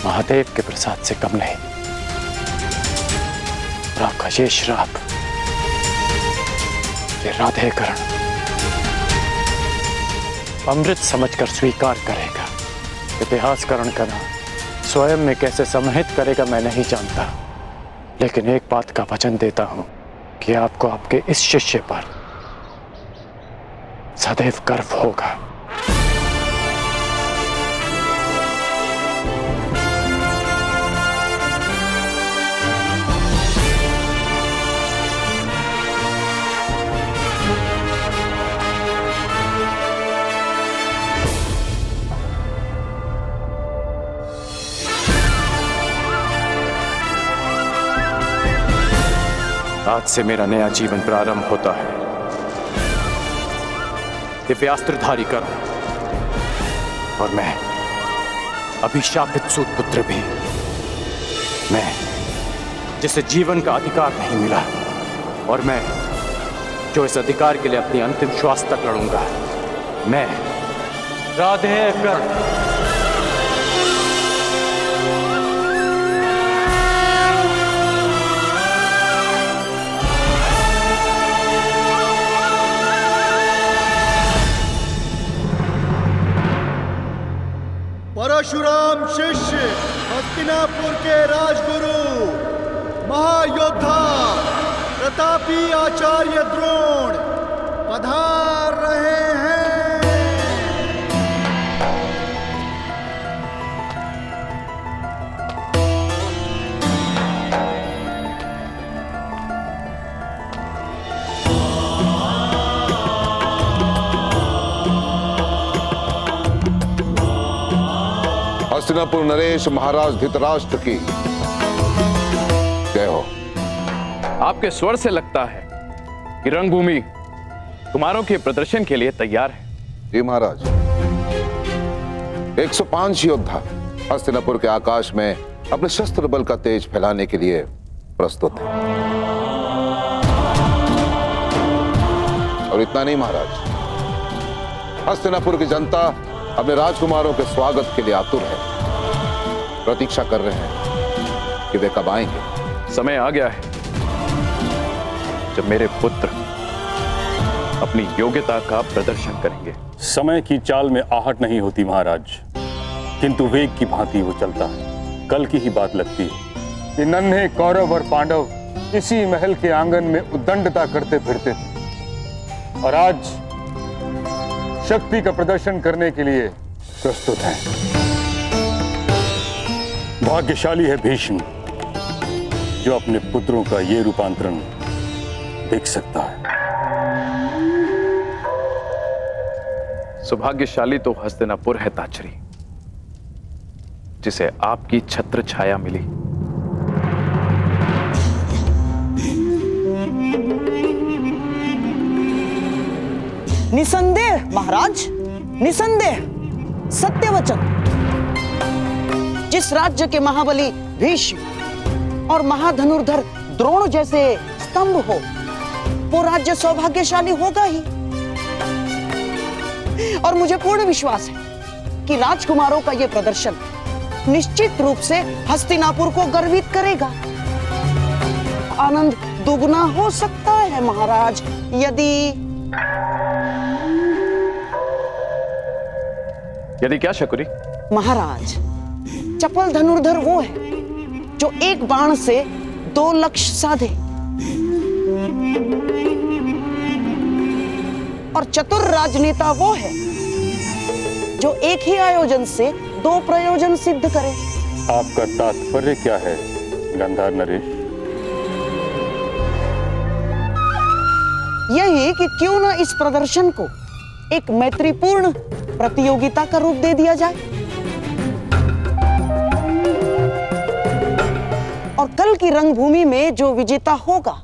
A: महादेव के प्रसाद से कम नहीं। आपका ये श्राप, ये राधेकरण अमृत समझकर स्वीकार करेगा। इतिहासकरण का नाम स्वयं में कैसे समाहित करेगा मैं नहीं जानता, लेकिन एक बात का वचन देता हूं कि आपको आपके इस शिष्य पर सदैव गर्व होगा। आज से मेरा नया जीवन प्रारंभ होता है। दिव्यास्त्रधारी कर्ण, और मैं अभिशापित सूत पुत्र भी, मैं जिसे जीवन का अधिकार नहीं मिला, और मैं जो इस अधिकार के लिए अपनी अंतिम श्वास तक लड़ूंगा, मैं राधे कर
G: परशुराम शिष्य, हस्तिनापुर के राजगुरु, महायोद्धा, प्रतापी आचार्य द्रोण पधार रहे हैं।
E: हस्तिनापुर नरेश महाराज धृतराष्ट्र की जय हो।
F: आपके स्वर से लगता है कि रंगभूमि कुमारों के प्रदर्शन के लिए तैयार है।
E: जी महाराज, 105 योद्धा हस्तिनापुर के आकाश में अपने शस्त्र बल का तेज फैलाने के लिए प्रस्तुत है। और इतना नहीं महाराज, हस्तिनापुर की जनता अपने राजकुमारों के स्वागत के लिए आतुर है, प्रतीक्षा कर रहे हैं कि वे कब आएंगे।
F: समय आ गया है जब मेरे पुत्र अपनी योग्यता का प्रदर्शन करेंगे।
H: समय की चाल में आहट नहीं होती महाराज, किंतु वेग की भांति वो चलता है। कल की ही बात लगती है कि नन्हे कौरव और पांडव इसी महल के आंगन में उद्दंडता करते फिरते थे, और आज शक्ति का प्रदर्शन करने के लिए प्रस्तुत हैं। भाग्यशाली है भीष्म जो अपने पुत्रों का ये रूपांतरण देख सकता है।
F: सौभाग्यशाली तो हस्तिनापुर है ताचरी, जिसे आपकी छत्र छाया मिली।
I: निसंदेह महाराज, निसंदेह, सत्य वचन। जिस राज्य के महाबली भीष्म और महाधनुर्धर द्रोण जैसे स्तंभ हो, वो राज्य सौभाग्यशाली होगा ही। और मुझे पूर्ण विश्वास है कि राजकुमारों का यह प्रदर्शन निश्चित रूप से हस्तिनापुर को गर्वित करेगा। आनंद दुगना हो सकता है महाराज
F: यदि क्या शकुरी?
I: महाराज, चपल धनुर्धर वो है जो एक बाण से 2 लक्ष्य साधे, और चतुर राजनेता वो है जो एक ही आयोजन से 2 प्रयोजन सिद्ध करे।
H: आपका तात्पर्य क्या है गंधार नरेश?
I: यही कि क्यों न इस प्रदर्शन को एक मैत्रीपूर्ण प्रतियोगिता का रूप दे दिया जाए, और कल की रंगभूमि में जो विजेता होगा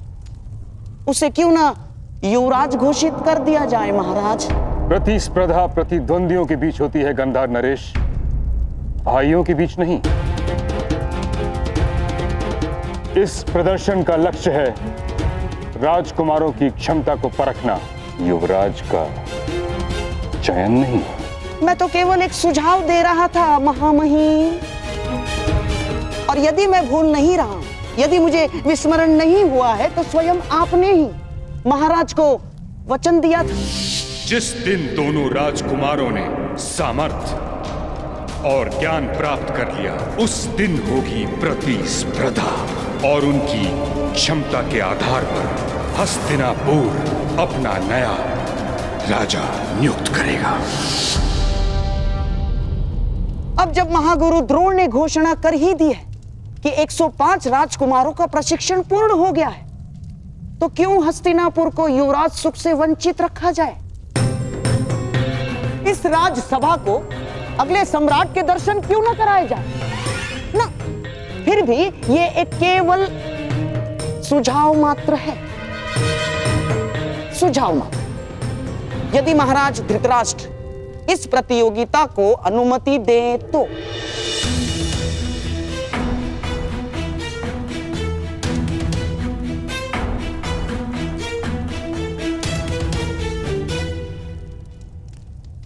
I: उसे क्यों न युवराज घोषित कर दिया जाए महाराज।
H: प्रतिस्पर्धा प्रतिद्वंदियों के बीच होती है गंधार नरेश, भाइयों के बीच नहीं। इस प्रदर्शन का लक्ष्य है राजकुमारों की क्षमता को परखना, युवराज का चयन नहीं।
I: मैं तो केवल एक सुझाव दे रहा था महामहिम, और यदि मैं भूल नहीं रहा, यदि मुझे विस्मरण नहीं हुआ है, तो स्वयं आपने ही महाराज को वचन दिया था।
J: जिस दिन दोनों राजकुमारों ने सामर्थ्य और ज्ञान प्राप्त कर लिया, उस दिन होगी प्रतिस्पर्धा, और उनकी क्षमता के आधार पर हस्तिनापुर अपना नया राजा नियुक्त करेगा।
I: अब जब महागुरु द्रोण ने घोषणा कर ही दी है कि 105 राजकुमारों का प्रशिक्षण पूर्ण हो गया है, तो क्यों हस्तिनापुर को युवराज सुख से वंचित रखा जाए? इस राजसभा को अगले सम्राट के दर्शन क्यों न कराए जाए? ना, फिर भी ये एक केवल सुझाव मात्र है, सुझाव मात्र। यदि महाराज धृतराष्ट्र इस प्रतियोगिता को अनुमति दे तो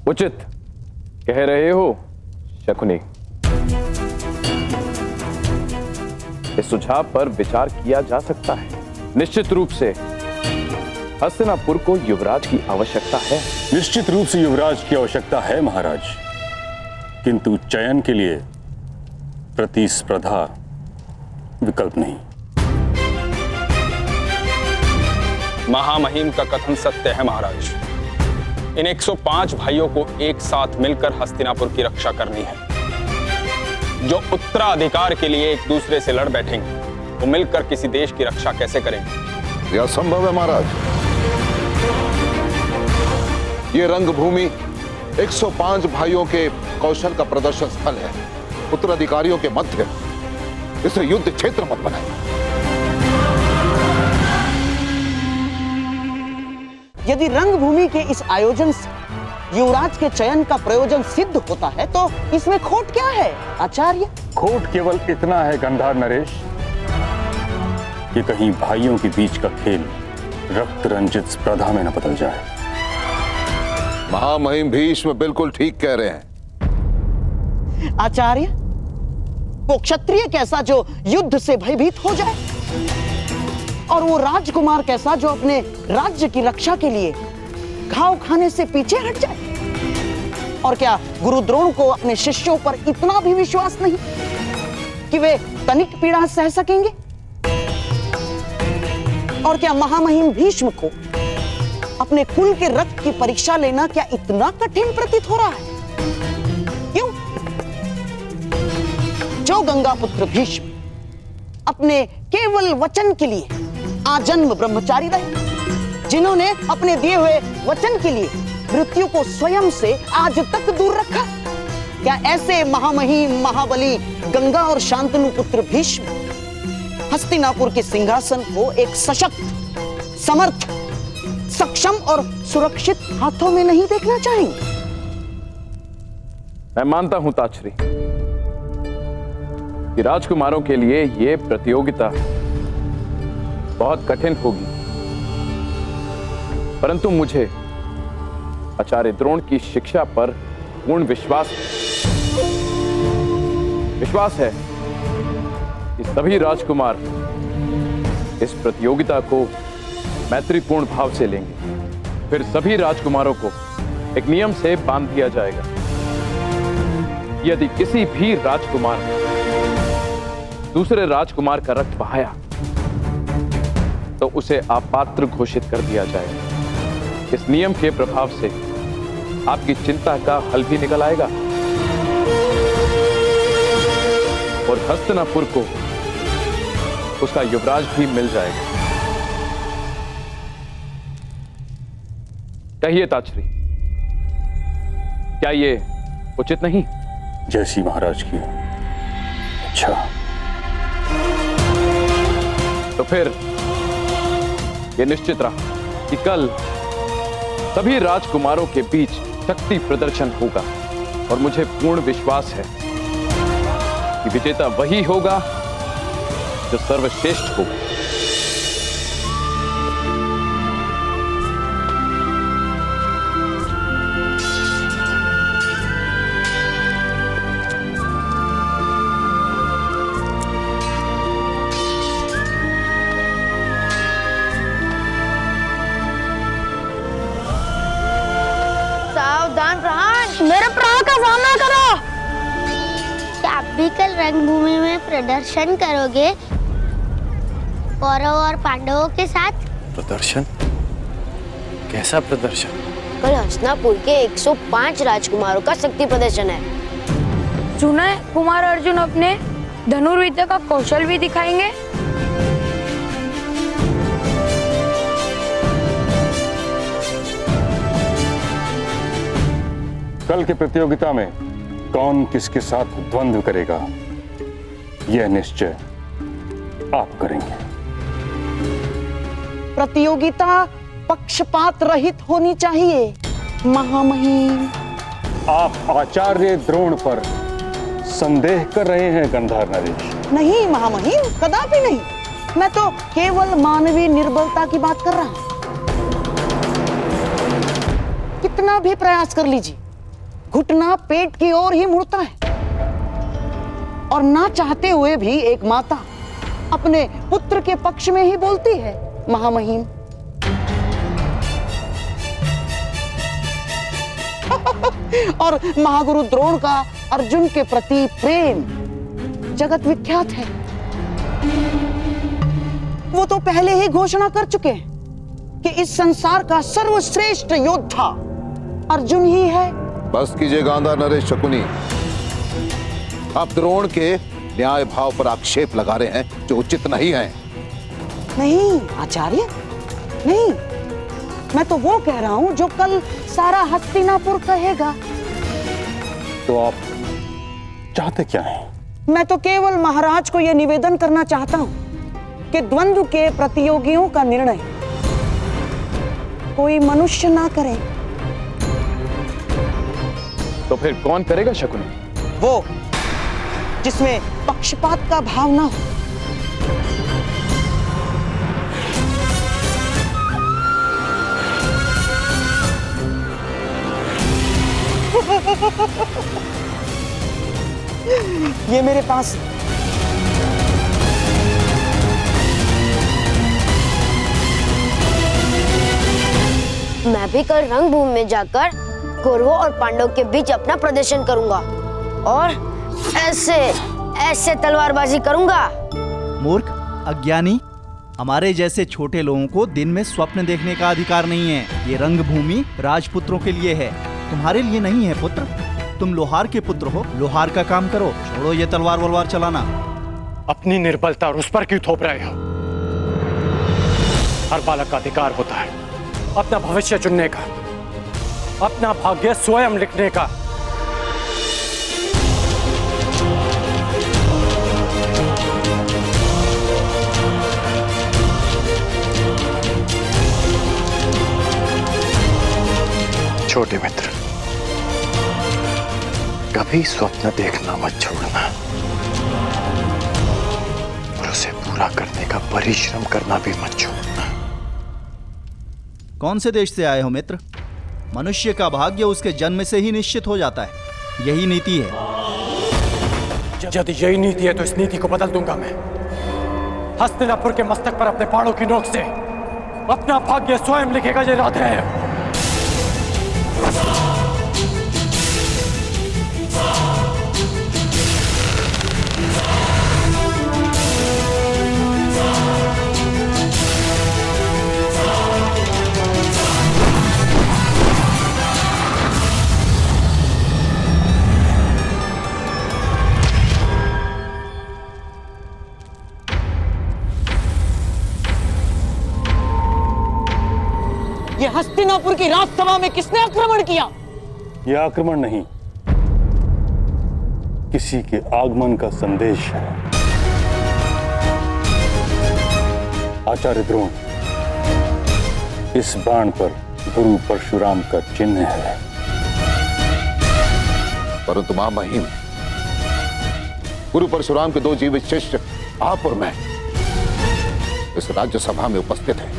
F: उचित कह रहे हो शकुनी। इस सुझाव पर विचार किया जा सकता है। निश्चित रूप से हस्तिनापुर को युवराज की आवश्यकता है।
H: निश्चित रूप से युवराज की आवश्यकता है महाराज, किंतु चयन के लिए प्रतिस्पर्धा विकल्प नहीं।
K: महामहिम का कथन सत्य है महाराज। इन 105 भाइयों को एक साथ मिलकर हस्तिनापुर की रक्षा करनी है। जो उत्तराधिकार के लिए एक दूसरे से लड़ बैठेंगे वो मिलकर किसी देश की रक्षा कैसे करेंगे?
E: यह असंभव है महाराज। ये रंगभूमि 105 भाइयों के कौशल का प्रदर्शन स्थल है, उत्तराधिकारियों के मध्य। इसे युद्ध क्षेत्र मत बनाएं।
I: यदि रंगभूमि के इस आयोजन से युवराज के चयन का प्रयोजन सिद्ध होता है तो इसमें खोट क्या है आचार्य?
H: खोट केवल इतना है गंधार नरेश कि कहीं भाइयों के बीच का खेल रक्त रंजित स्पर्धा में न बदल जाए।
E: महामहिम भीष्म बिल्कुल ठीक कह रहे हैं।
I: आचार्य, वो क्षत्रिय कैसा जो युद्ध से भयभीत हो जाए, और वो राजकुमार कैसा जो अपने राज्य की रक्षा के लिए घाव खाने से पीछे हट जाए? और क्या गुरु द्रोण को अपने शिष्यों पर इतना भी विश्वास नहीं कि वे तनिक पीड़ा सह सकेंगे? और क्या महामहिम भीष्म को अपने कुल के रक्त की परीक्षा लेना क्या इतना कठिन प्रतीत हो रहा है? क्यों? जो गंगा पुत्र भीष्म अपने केवल वचन के लिए आजन्म ब्रह्मचारी रहे, जिन्होंने अपने दिए हुए वचन के लिए मृत्यु को स्वयं से आज तक दूर रखा, क्या ऐसे महामहिम महाबली गंगा और शांतनु पुत्र भीष्म हस्तिनापुर के सिंहासन को एक सशक्त, समर्थ, सक्षम और सुरक्षित हाथों में नहीं देखना चाहेंगे?
F: मैं मानता हूं ताछरी कि राजकुमारों के लिए यह प्रतियोगिता बहुत कठिन होगी, परंतु मुझे आचार्य द्रोण की शिक्षा पर पूर्ण विश्वास है कि सभी राजकुमार इस प्रतियोगिता को मैत्रीपूर्ण भाव से लेंगे। फिर सभी राजकुमारों को एक नियम से बांध दिया जाएगा। यदि किसी भी राजकुमार ने दूसरे राजकुमार का रक्त बहाया तो उसे अपात्र घोषित कर दिया जाएगा। इस नियम के प्रभाव से आपकी चिंता का हल भी निकल आएगा और हस्तिनापुर को उसका युवराज भी मिल जाएगा। कहिए ताछरी, क्या ये उचित नहीं?
H: जैसी महाराज की अच्छा।
F: तो फिर यह निश्चित रहा कि कल सभी राजकुमारों के बीच शक्ति प्रदर्शन होगा और मुझे पूर्ण विश्वास है कि विजेता वही होगा जो सर्वश्रेष्ठ होगा।
L: सावधान रहना, मेरे प्राण का सामना करो। क्या आप भी कल रंगभूमि में प्रदर्शन करोगे कौरव और पांडवों के साथ?
A: प्रदर्शन? कैसा प्रदर्शन?
L: कल हस्तिनापुर के 105 राजकुमारों का शक्ति प्रदर्शन है।
M: सुना है कुमार अर्जुन अपने धनुर्विद्या का कौशल भी दिखाएंगे।
H: कल की प्रतियोगिता में कौन किसके साथ द्वंद्व करेगा यह निश्चय आप करेंगे।
I: प्रतियोगिता पक्षपात रहित होनी चाहिए महामहिम।
H: आप आचार्य द्रोण पर संदेह कर रहे हैं गंधार नरेश।
I: नहीं महामहिम, कदापि नहीं। मैं तो केवल मानवीय निर्बलता की बात कर रहा हूं। कितना भी प्रयास कर लीजिए, घुटना पेट की ओर ही मुड़ता है और ना चाहते हुए भी एक माता अपने पुत्र के पक्ष में ही बोलती है। महामहिम, और महागुरु द्रोण का अर्जुन के प्रति प्रेम जगत विख्यात है। वो तो पहले ही घोषणा कर चुके हैं कि इस संसार का सर्वश्रेष्ठ योद्धा अर्जुन ही है।
E: बस कीजिए गांधा नरेश शकुनी, आप द्रोण के न्याय भाव पर आक्षेप लगा रहे हैं जो उचित नहीं है।
I: नहीं आचार्य, नहीं, मैं तो वो कह रहा हूं जो कल सारा हस्तिनापुर कहेगा।
H: तो आप चाहते क्या हैं?
I: मैं तो केवल महाराज को यह निवेदन करना चाहता हूं कि द्वंद्व के प्रतियोगियों का निर्णय कोई मनुष्य ना करे।
F: तो फिर कौन करेगा शकुनी?
I: वो जिसमें पक्षपात का भाव ना हो। ये मेरे पास
L: मैं भी कल रंगभूमि में जाकर कौरवों और पांडवों के बीच अपना प्रदर्शन करूंगा और ऐसे तलवारबाजी करूंगा।
G: मूर्ख, अज्ञानी, हमारे जैसे छोटे लोगों को दिन में स्वप्न देखने का अधिकार नहीं है। ये रंगभूमि राजपुत्रों के लिए है, तुम्हारे लिए नहीं है पुत्र। तुम लोहार के पुत्र हो, लोहार का काम करो, छोड़ो ये तलवार वलवार चलाना।
A: अपनी निर्बलता और उस पर क्यों थोप रहे हो? हर बालक का अधिकार होता है अपना भविष्य चुनने का, अपना भाग्य स्वयं लिखने का। छोटे मित्र, कभी स्वप्न देखना मत छोड़ना और उसे पूरा करने का परिश्रम करना भी मत छोड़ना।
G: कौन से देश से आए हो मित्र? मनुष्य का भाग्य उसके जन्म से ही निश्चित हो जाता है, यही नीति है।
A: यदि यही नीति है तो इस नीति को बदल दूंगा मैं। हस्तिनापुर के मस्तक पर अपने बाणों की नोक से अपना भाग्य स्वयं लिखेगा ये इरादा है।
I: ये हस्तिनापुर की राजसभा में किसने आक्रमण किया?
H: यह आक्रमण नहीं, किसी के आगमन का संदेश है। आचार्य द्रोण, इस बाण पर गुरु परशुराम का चिन्ह है।
E: परंतु महामहिम, गुरु परशुराम के 2 जीवित शिष्य आप और मैं इस राज्यसभा में उपस्थित हैं,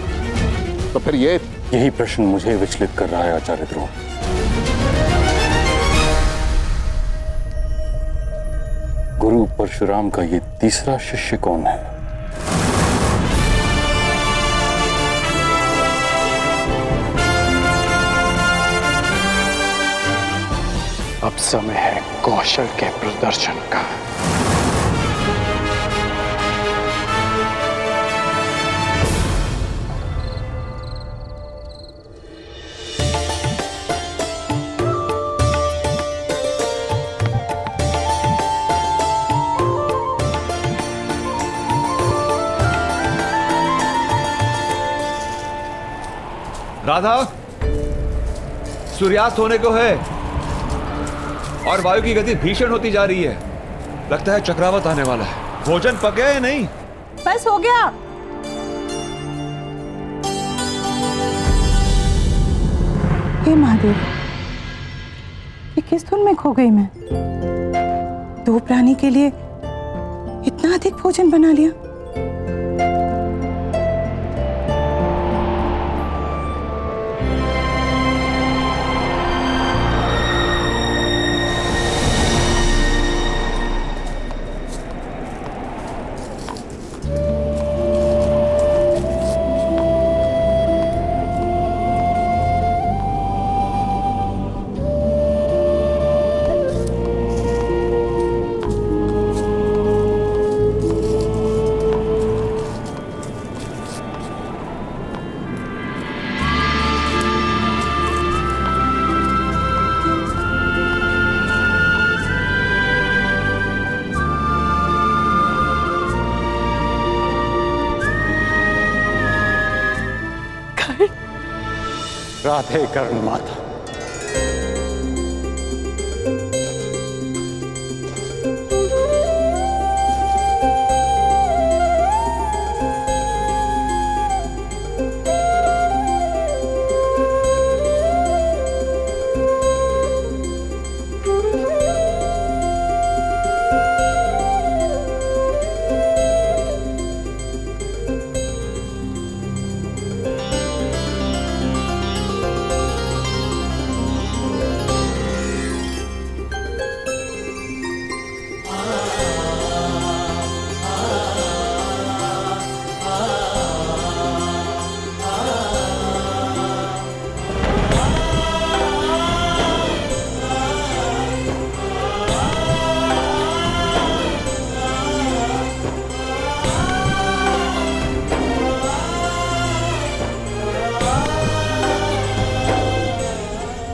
E: तो फिर
H: यही प्रश्न मुझे विचलित कर रहा है आचार्य द्रोण। गुरु परशुराम का ये तीसरा शिष्य कौन है?
A: अब समय है कौशल के प्रदर्शन का।
N: राधा, सूर्यास्त होने को है और वायु की गति भीषण होती जा रही है। लगता है चक्रवात आने वाला है। भोजन पक गया या नहीं?
O: बस हो गया। हे महादेव, ये किस धुन में खो गई मैं? 2 प्राणी के लिए इतना अधिक भोजन बना लिया।
A: राधे कर्ण माता।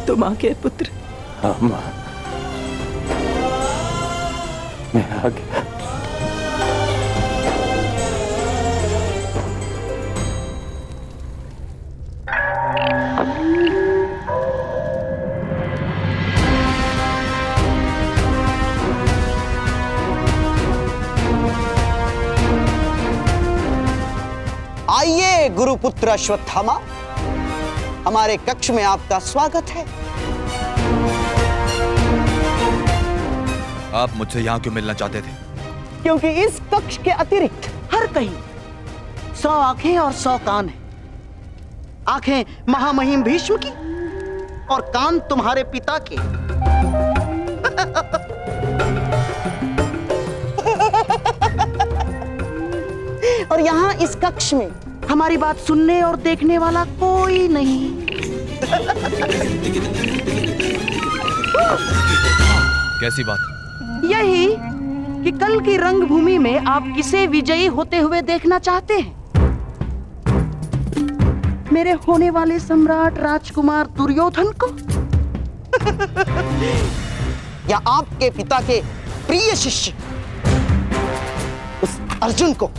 O: तुम आ गए पुत्र।
A: हाँ माँ, मैं आ गया।
I: आइए गुरुपुत्र अश्वत्थामा, हमारे कक्ष में आपका स्वागत है।
N: आप मुझसे यहाँ क्यों मिलना चाहते थे?
I: क्योंकि इस कक्ष के अतिरिक्त हर कहीं 100 आंखें और 100 कान हैं। आंखें महामहिम भीष्म की और कान तुम्हारे पिता के। और यहाँ इस कक्ष में हमारी बात सुनने और देखने वाला कोई नहीं।
N: कैसी बात?
I: यही कि कल की रंगभूमि में आप किसे विजयी होते हुए देखना चाहते हैं? मेरे होने वाले सम्राट राजकुमार दुर्योधन को या आपके पिता के प्रिय शिष्य उस अर्जुन को?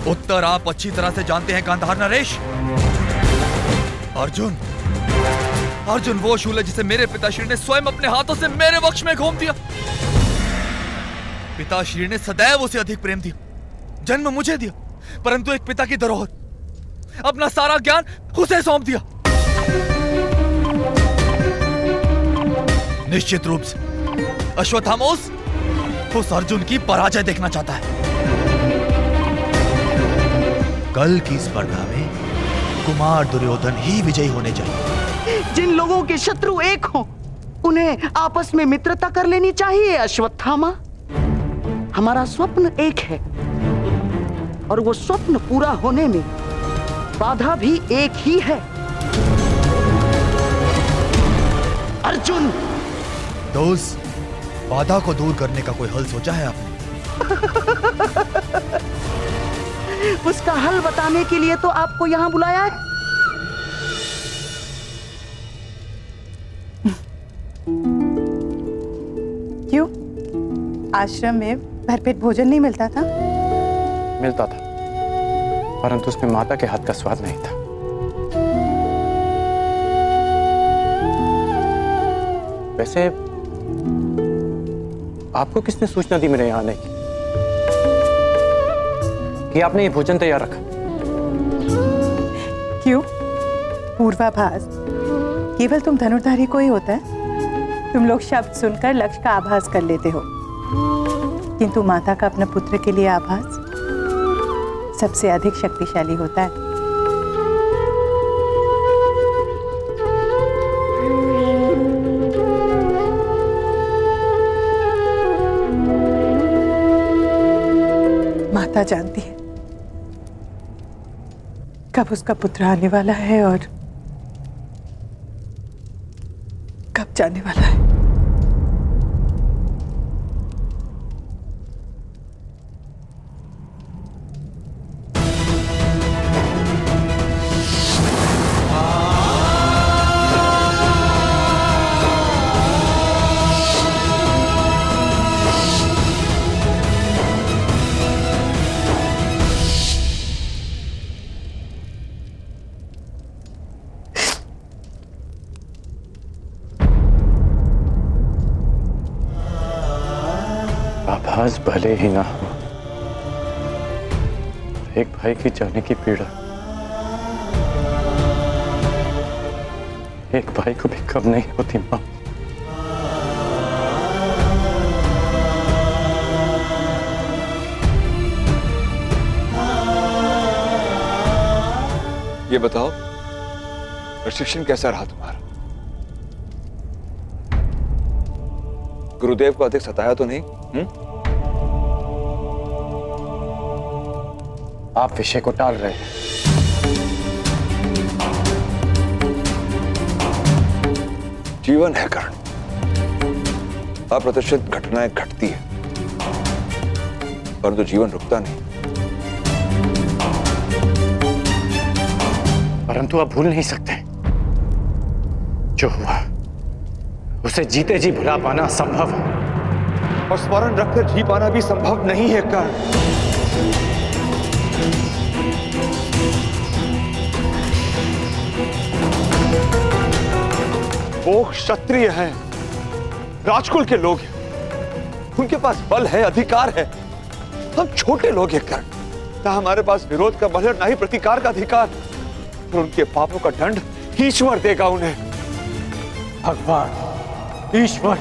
N: उत्तर आप अच्छी तरह से जानते हैं गांधार नरेश। अर्जुन अर्जुन वो शूल है जिसे मेरे पिताश्री ने स्वयं अपने हाथों से मेरे वक्ष में घोंप दिया। पिताश्री ने सदैव उसे अधिक प्रेम दिया, जन्म मुझे दिया, परंतु एक पिता की धरोहर, अपना सारा ज्ञान उसे सौंप दिया। निश्चित रूप से अश्वत्थामा उस अर्जुन की पराजय देखना चाहता है। कल की स्पर्धा में कुमार दुर्योधन ही विजयी होने चाहिए।
I: जिन लोगों के शत्रु एक हों, उन्हें आपस में मित्रता कर लेनी चाहिए अश्वत्थामा। हमारा स्वप्न एक है और वो स्वप्न पूरा होने में बाधा भी एक ही है। अर्जुन,
N: तो उस बाधा को दूर करने का कोई हल सोचा है आपने?
I: उसका हल बताने के लिए तो आपको यहां बुलाया है।
O: क्यों? आश्रम में भरपेट भोजन नहीं मिलता था?
A: मिलता था, परंतु उसमें माता के हाथ का स्वाद नहीं था। वैसे आपको किसने सूचना दी मेरे यहां आने की कि आपने ये भोजन तैयार रखा?
O: क्यों? पूर्वाभास केवल तुम धनुर्धारी को ही होता है। तुम लोग शब्द सुनकर लक्ष्य का आभास कर लेते हो, किंतु माता का अपना पुत्र के लिए आभास सबसे अधिक शक्तिशाली होता है। माता जानती है कब उसका पुत्र आने वाला है और कब जाने वाला है।
A: इतिहास भले ही ना हो, एक भाई की जाने की पीड़ा एक भाई को भी कम नहीं होती मां।
N: ये बताओ, प्रशिक्षण कैसा रहा तुम्हारा? गुरुदेव को अधिक सताया तो नहीं?
A: आप विषय को टाल रहे हैं।
N: जीवन है कर्ण, अप्रत्याशित घटनाएं घटती है, परंतु जीवन रुकता नहीं।
A: परंतु आप भूल नहीं सकते, जो हुआ उसे जीते जी भुला पाना असंभव है,
N: और स्मरण रखकर जी पाना भी संभव नहीं है कर्ण। वो क्षत्रिय हैं, राजकुल के लोग हैं, उनके पास बल है, अधिकार है। हम छोटे लोग हैं कर्ण, ना हमारे पास विरोध का बल है, ना ही प्रतिकार का अधिकार। और उनके पापों का दंड ईश्वर देगा उन्हें।
A: भगवान, ईश्वर,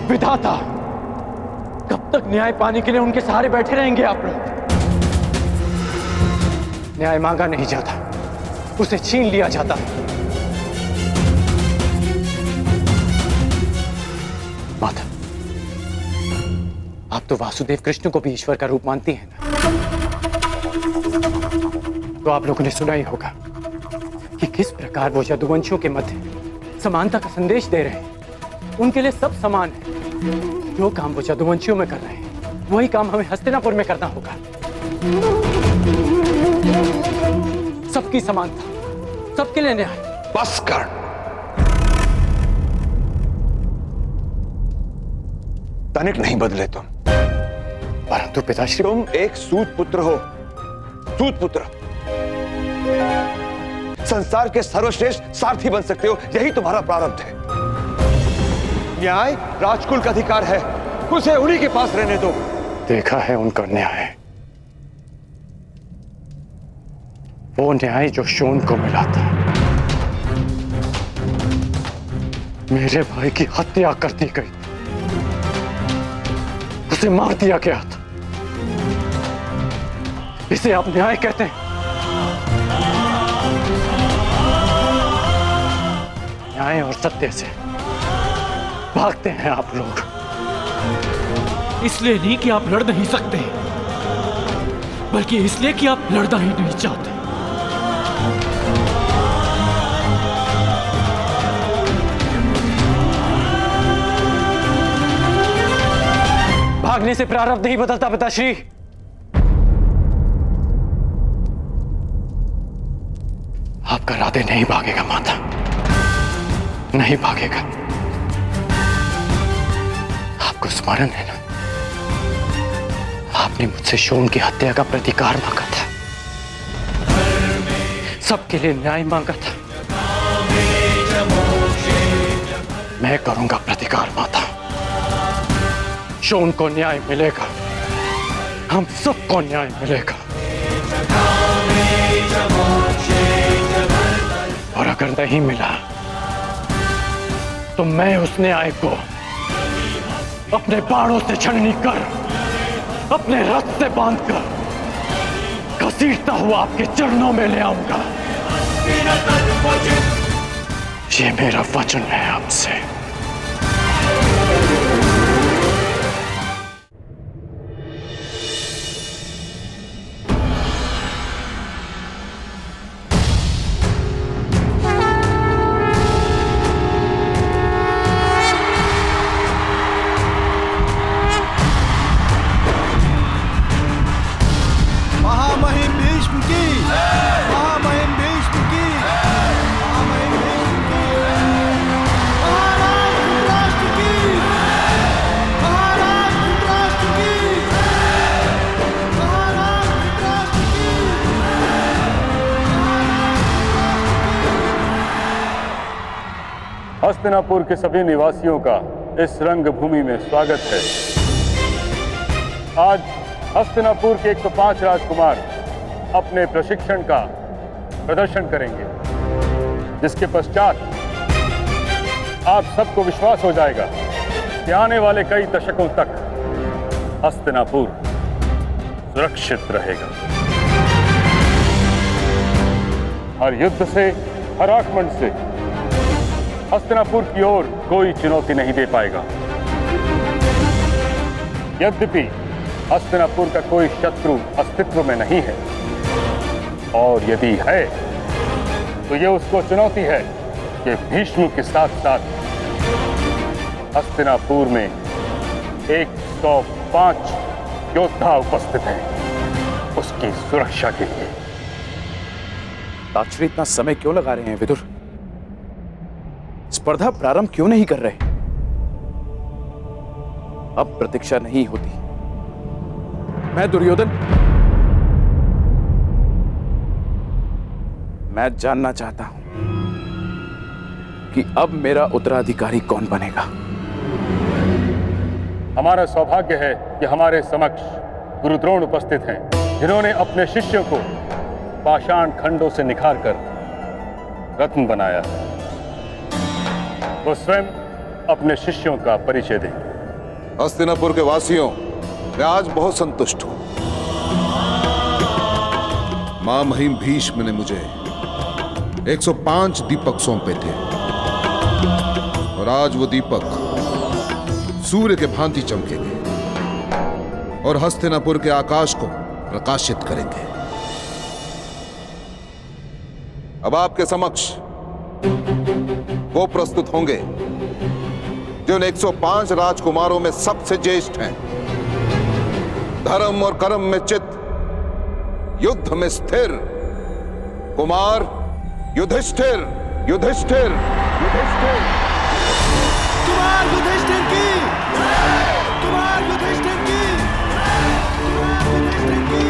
A: विधाता, कब तक न्याय पाने के लिए उनके सहारे बैठे रहेंगे आप लोग? न्याय मांगा नहीं जाता, उसे छीन लिया जाता है। माता, आप तो वासुदेव कृष्ण को भी ईश्वर का रूप मानती हैं ना? तो आप लोगों ने सुना ही होगा कि किस प्रकार वो यदुवंशियों के मध्य समानता का संदेश दे रहे हैं। उनके लिए सब समान है। जो काम वो यदुवंशियों में कर रहे हैं, वही काम हमें हस्तिनापुर में करना होगा। सबकी समानता, सबके लिए न्याय।
N: बस कर। तनिक नहीं बदले तुम,
A: परंतु पिताश्री,
N: तुम एक सूत पुत्र हो, सूत पुत्र। संसार के सर्वश्रेष्ठ सारथी बन सकते हो, यही तुम्हारा प्रारब्ध है। न्याय राजकुल का अधिकार है, उसे उन्हीं के पास रहने दो।
A: देखा है उनका न्याय, वो न्याय जो शोन को मिला था। मेरे भाई की हत्या कर दी गई, उसे मार दिया गया था। इसे आप न्याय कहते हैं? न्याय और सत्य से भागते हैं आप लोग।
P: इसलिए नहीं कि आप लड़ नहीं सकते, बल्कि इसलिए कि आप लड़ना ही नहीं चाहते।
A: भागने से प्रारब्ध नहीं बदलता पिताश्री। आपका राधे नहीं भागेगा माता, नहीं भागेगा। आपको स्मरण है ना, आपने मुझसे शोन की हत्या का प्रतिकार मांगा था, सबके लिए न्याय मांगा था। मैं करूंगा प्रतिकार माता। शोन को न्याय मिलेगा, हम सबको न्याय मिलेगा। और अगर नहीं मिला तो मैं उस न्याय को अपने बाणों से छलनी कर, अपने रथ से बांधकर घसीटता हुआ आपके चरणों में ले आऊंगा। ये मेरा वचन है आपसे।
H: हस्तिनापुर के सभी निवासियों का इस रंगभूमि में स्वागत है। आज हस्तिनापुर के 105 राजकुमार अपने प्रशिक्षण का प्रदर्शन करेंगे, जिसके पश्चात आप सबको विश्वास हो जाएगा कि आने वाले कई दशकों तक हस्तिनापुर सुरक्षित रहेगा। हर युद्ध से, हर आक्रमण से हस्तिनापुर की ओर कोई चुनौती नहीं दे पाएगा। यद्यपि हस्तिनापुर का कोई शत्रु अस्तित्व में नहीं है, और यदि है तो यह उसको चुनौती है कि भीष्म के साथ साथ हस्तिनापुर में 105 योद्धा उपस्थित हैं उसकी सुरक्षा के लिए।
F: ताक्षरी इतना समय क्यों लगा रहे हैं विदुर? स्पर्धा प्रारंभ क्यों नहीं कर रहे? अब प्रतीक्षा नहीं होती। मैं दुर्योधन, मैं जानना चाहता हूं कि अब मेरा उत्तराधिकारी कौन बनेगा।
H: हमारा सौभाग्य है कि हमारे समक्ष गुरु द्रोण उपस्थित हैं, जिन्होंने अपने शिष्यों को पाषाण खंडों से निखारकर रत्न बनाया। वो स्वयं अपने शिष्यों का परिचय दें।
E: हस्तिनापुर के वासियों, मैं आज बहुत संतुष्ट हूं। मां महिम भीष्म ने मुझे 105 दीपक सौंपे थे, और आज वो दीपक सूर्य के भांति चमकेंगे और हस्तिनापुर के आकाश को प्रकाशित करेंगे। अब आपके समक्ष वो प्रस्तुत होंगे जो 105 राजकुमारों में सबसे ज्येष्ठ हैं, धर्म और कर्म में चित, युद्ध में स्थिर कुमार युधिष्ठिर। युधिष्ठिर युधिष्ठिर
Q: कुमार युधिष्ठिर की, कुमार युधिष्ठिर की, कुमार युधिष्ठिर की।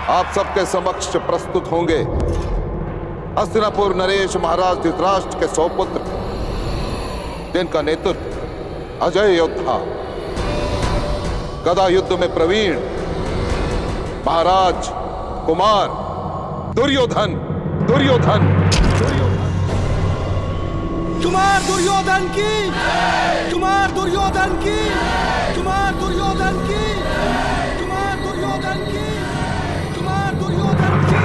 E: आप सबके समक्ष प्रस्तुत होंगे हस्तिनापुर नरेश महाराज धृतराष्ट्र के सौपुत्र, जिनका नेतृत्व अजय योद्धा, गदा युद्ध में प्रवीण महाराज कुमार दुर्योधन। दुर्योधन
Q: कुमार दुर्योधन की, कुमार दुर्योधन की, कुमार दुर्योधन की, कुमार दुर्योधन की, कुमार दुर्योधन की।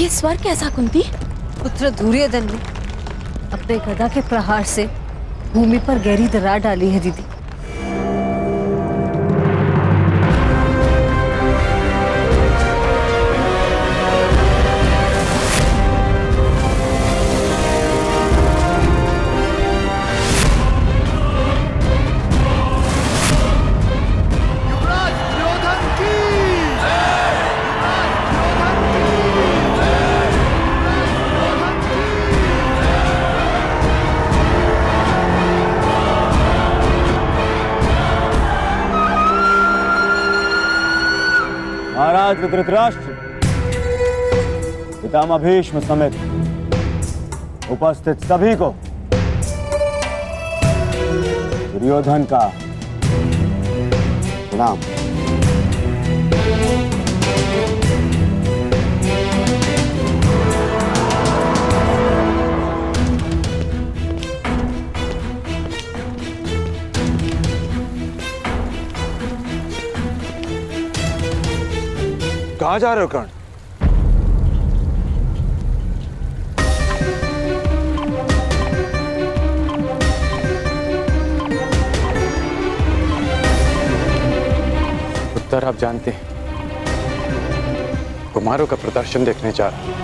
R: ये स्वर कैसा कुंती?
S: पुत्र दुर्योधन ने अपने गदा के प्रहार से भूमि पर गहरी दरार डाली है दीदी।
T: महाराज धृतराष्ट्र, पितामह भीष्म समेत उपस्थित सभी को दुर्योधन का प्रणाम।
N: कहां जा रहे हो कर्ण?
A: उत्तर आप जानते हैं, कुमारों का प्रदर्शन देखने जा रहा हूं।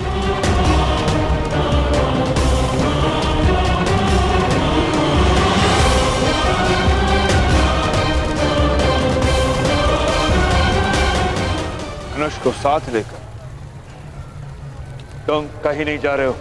N: धनुष को साथ लेकर तुम कहीं नहीं जा रहे हो।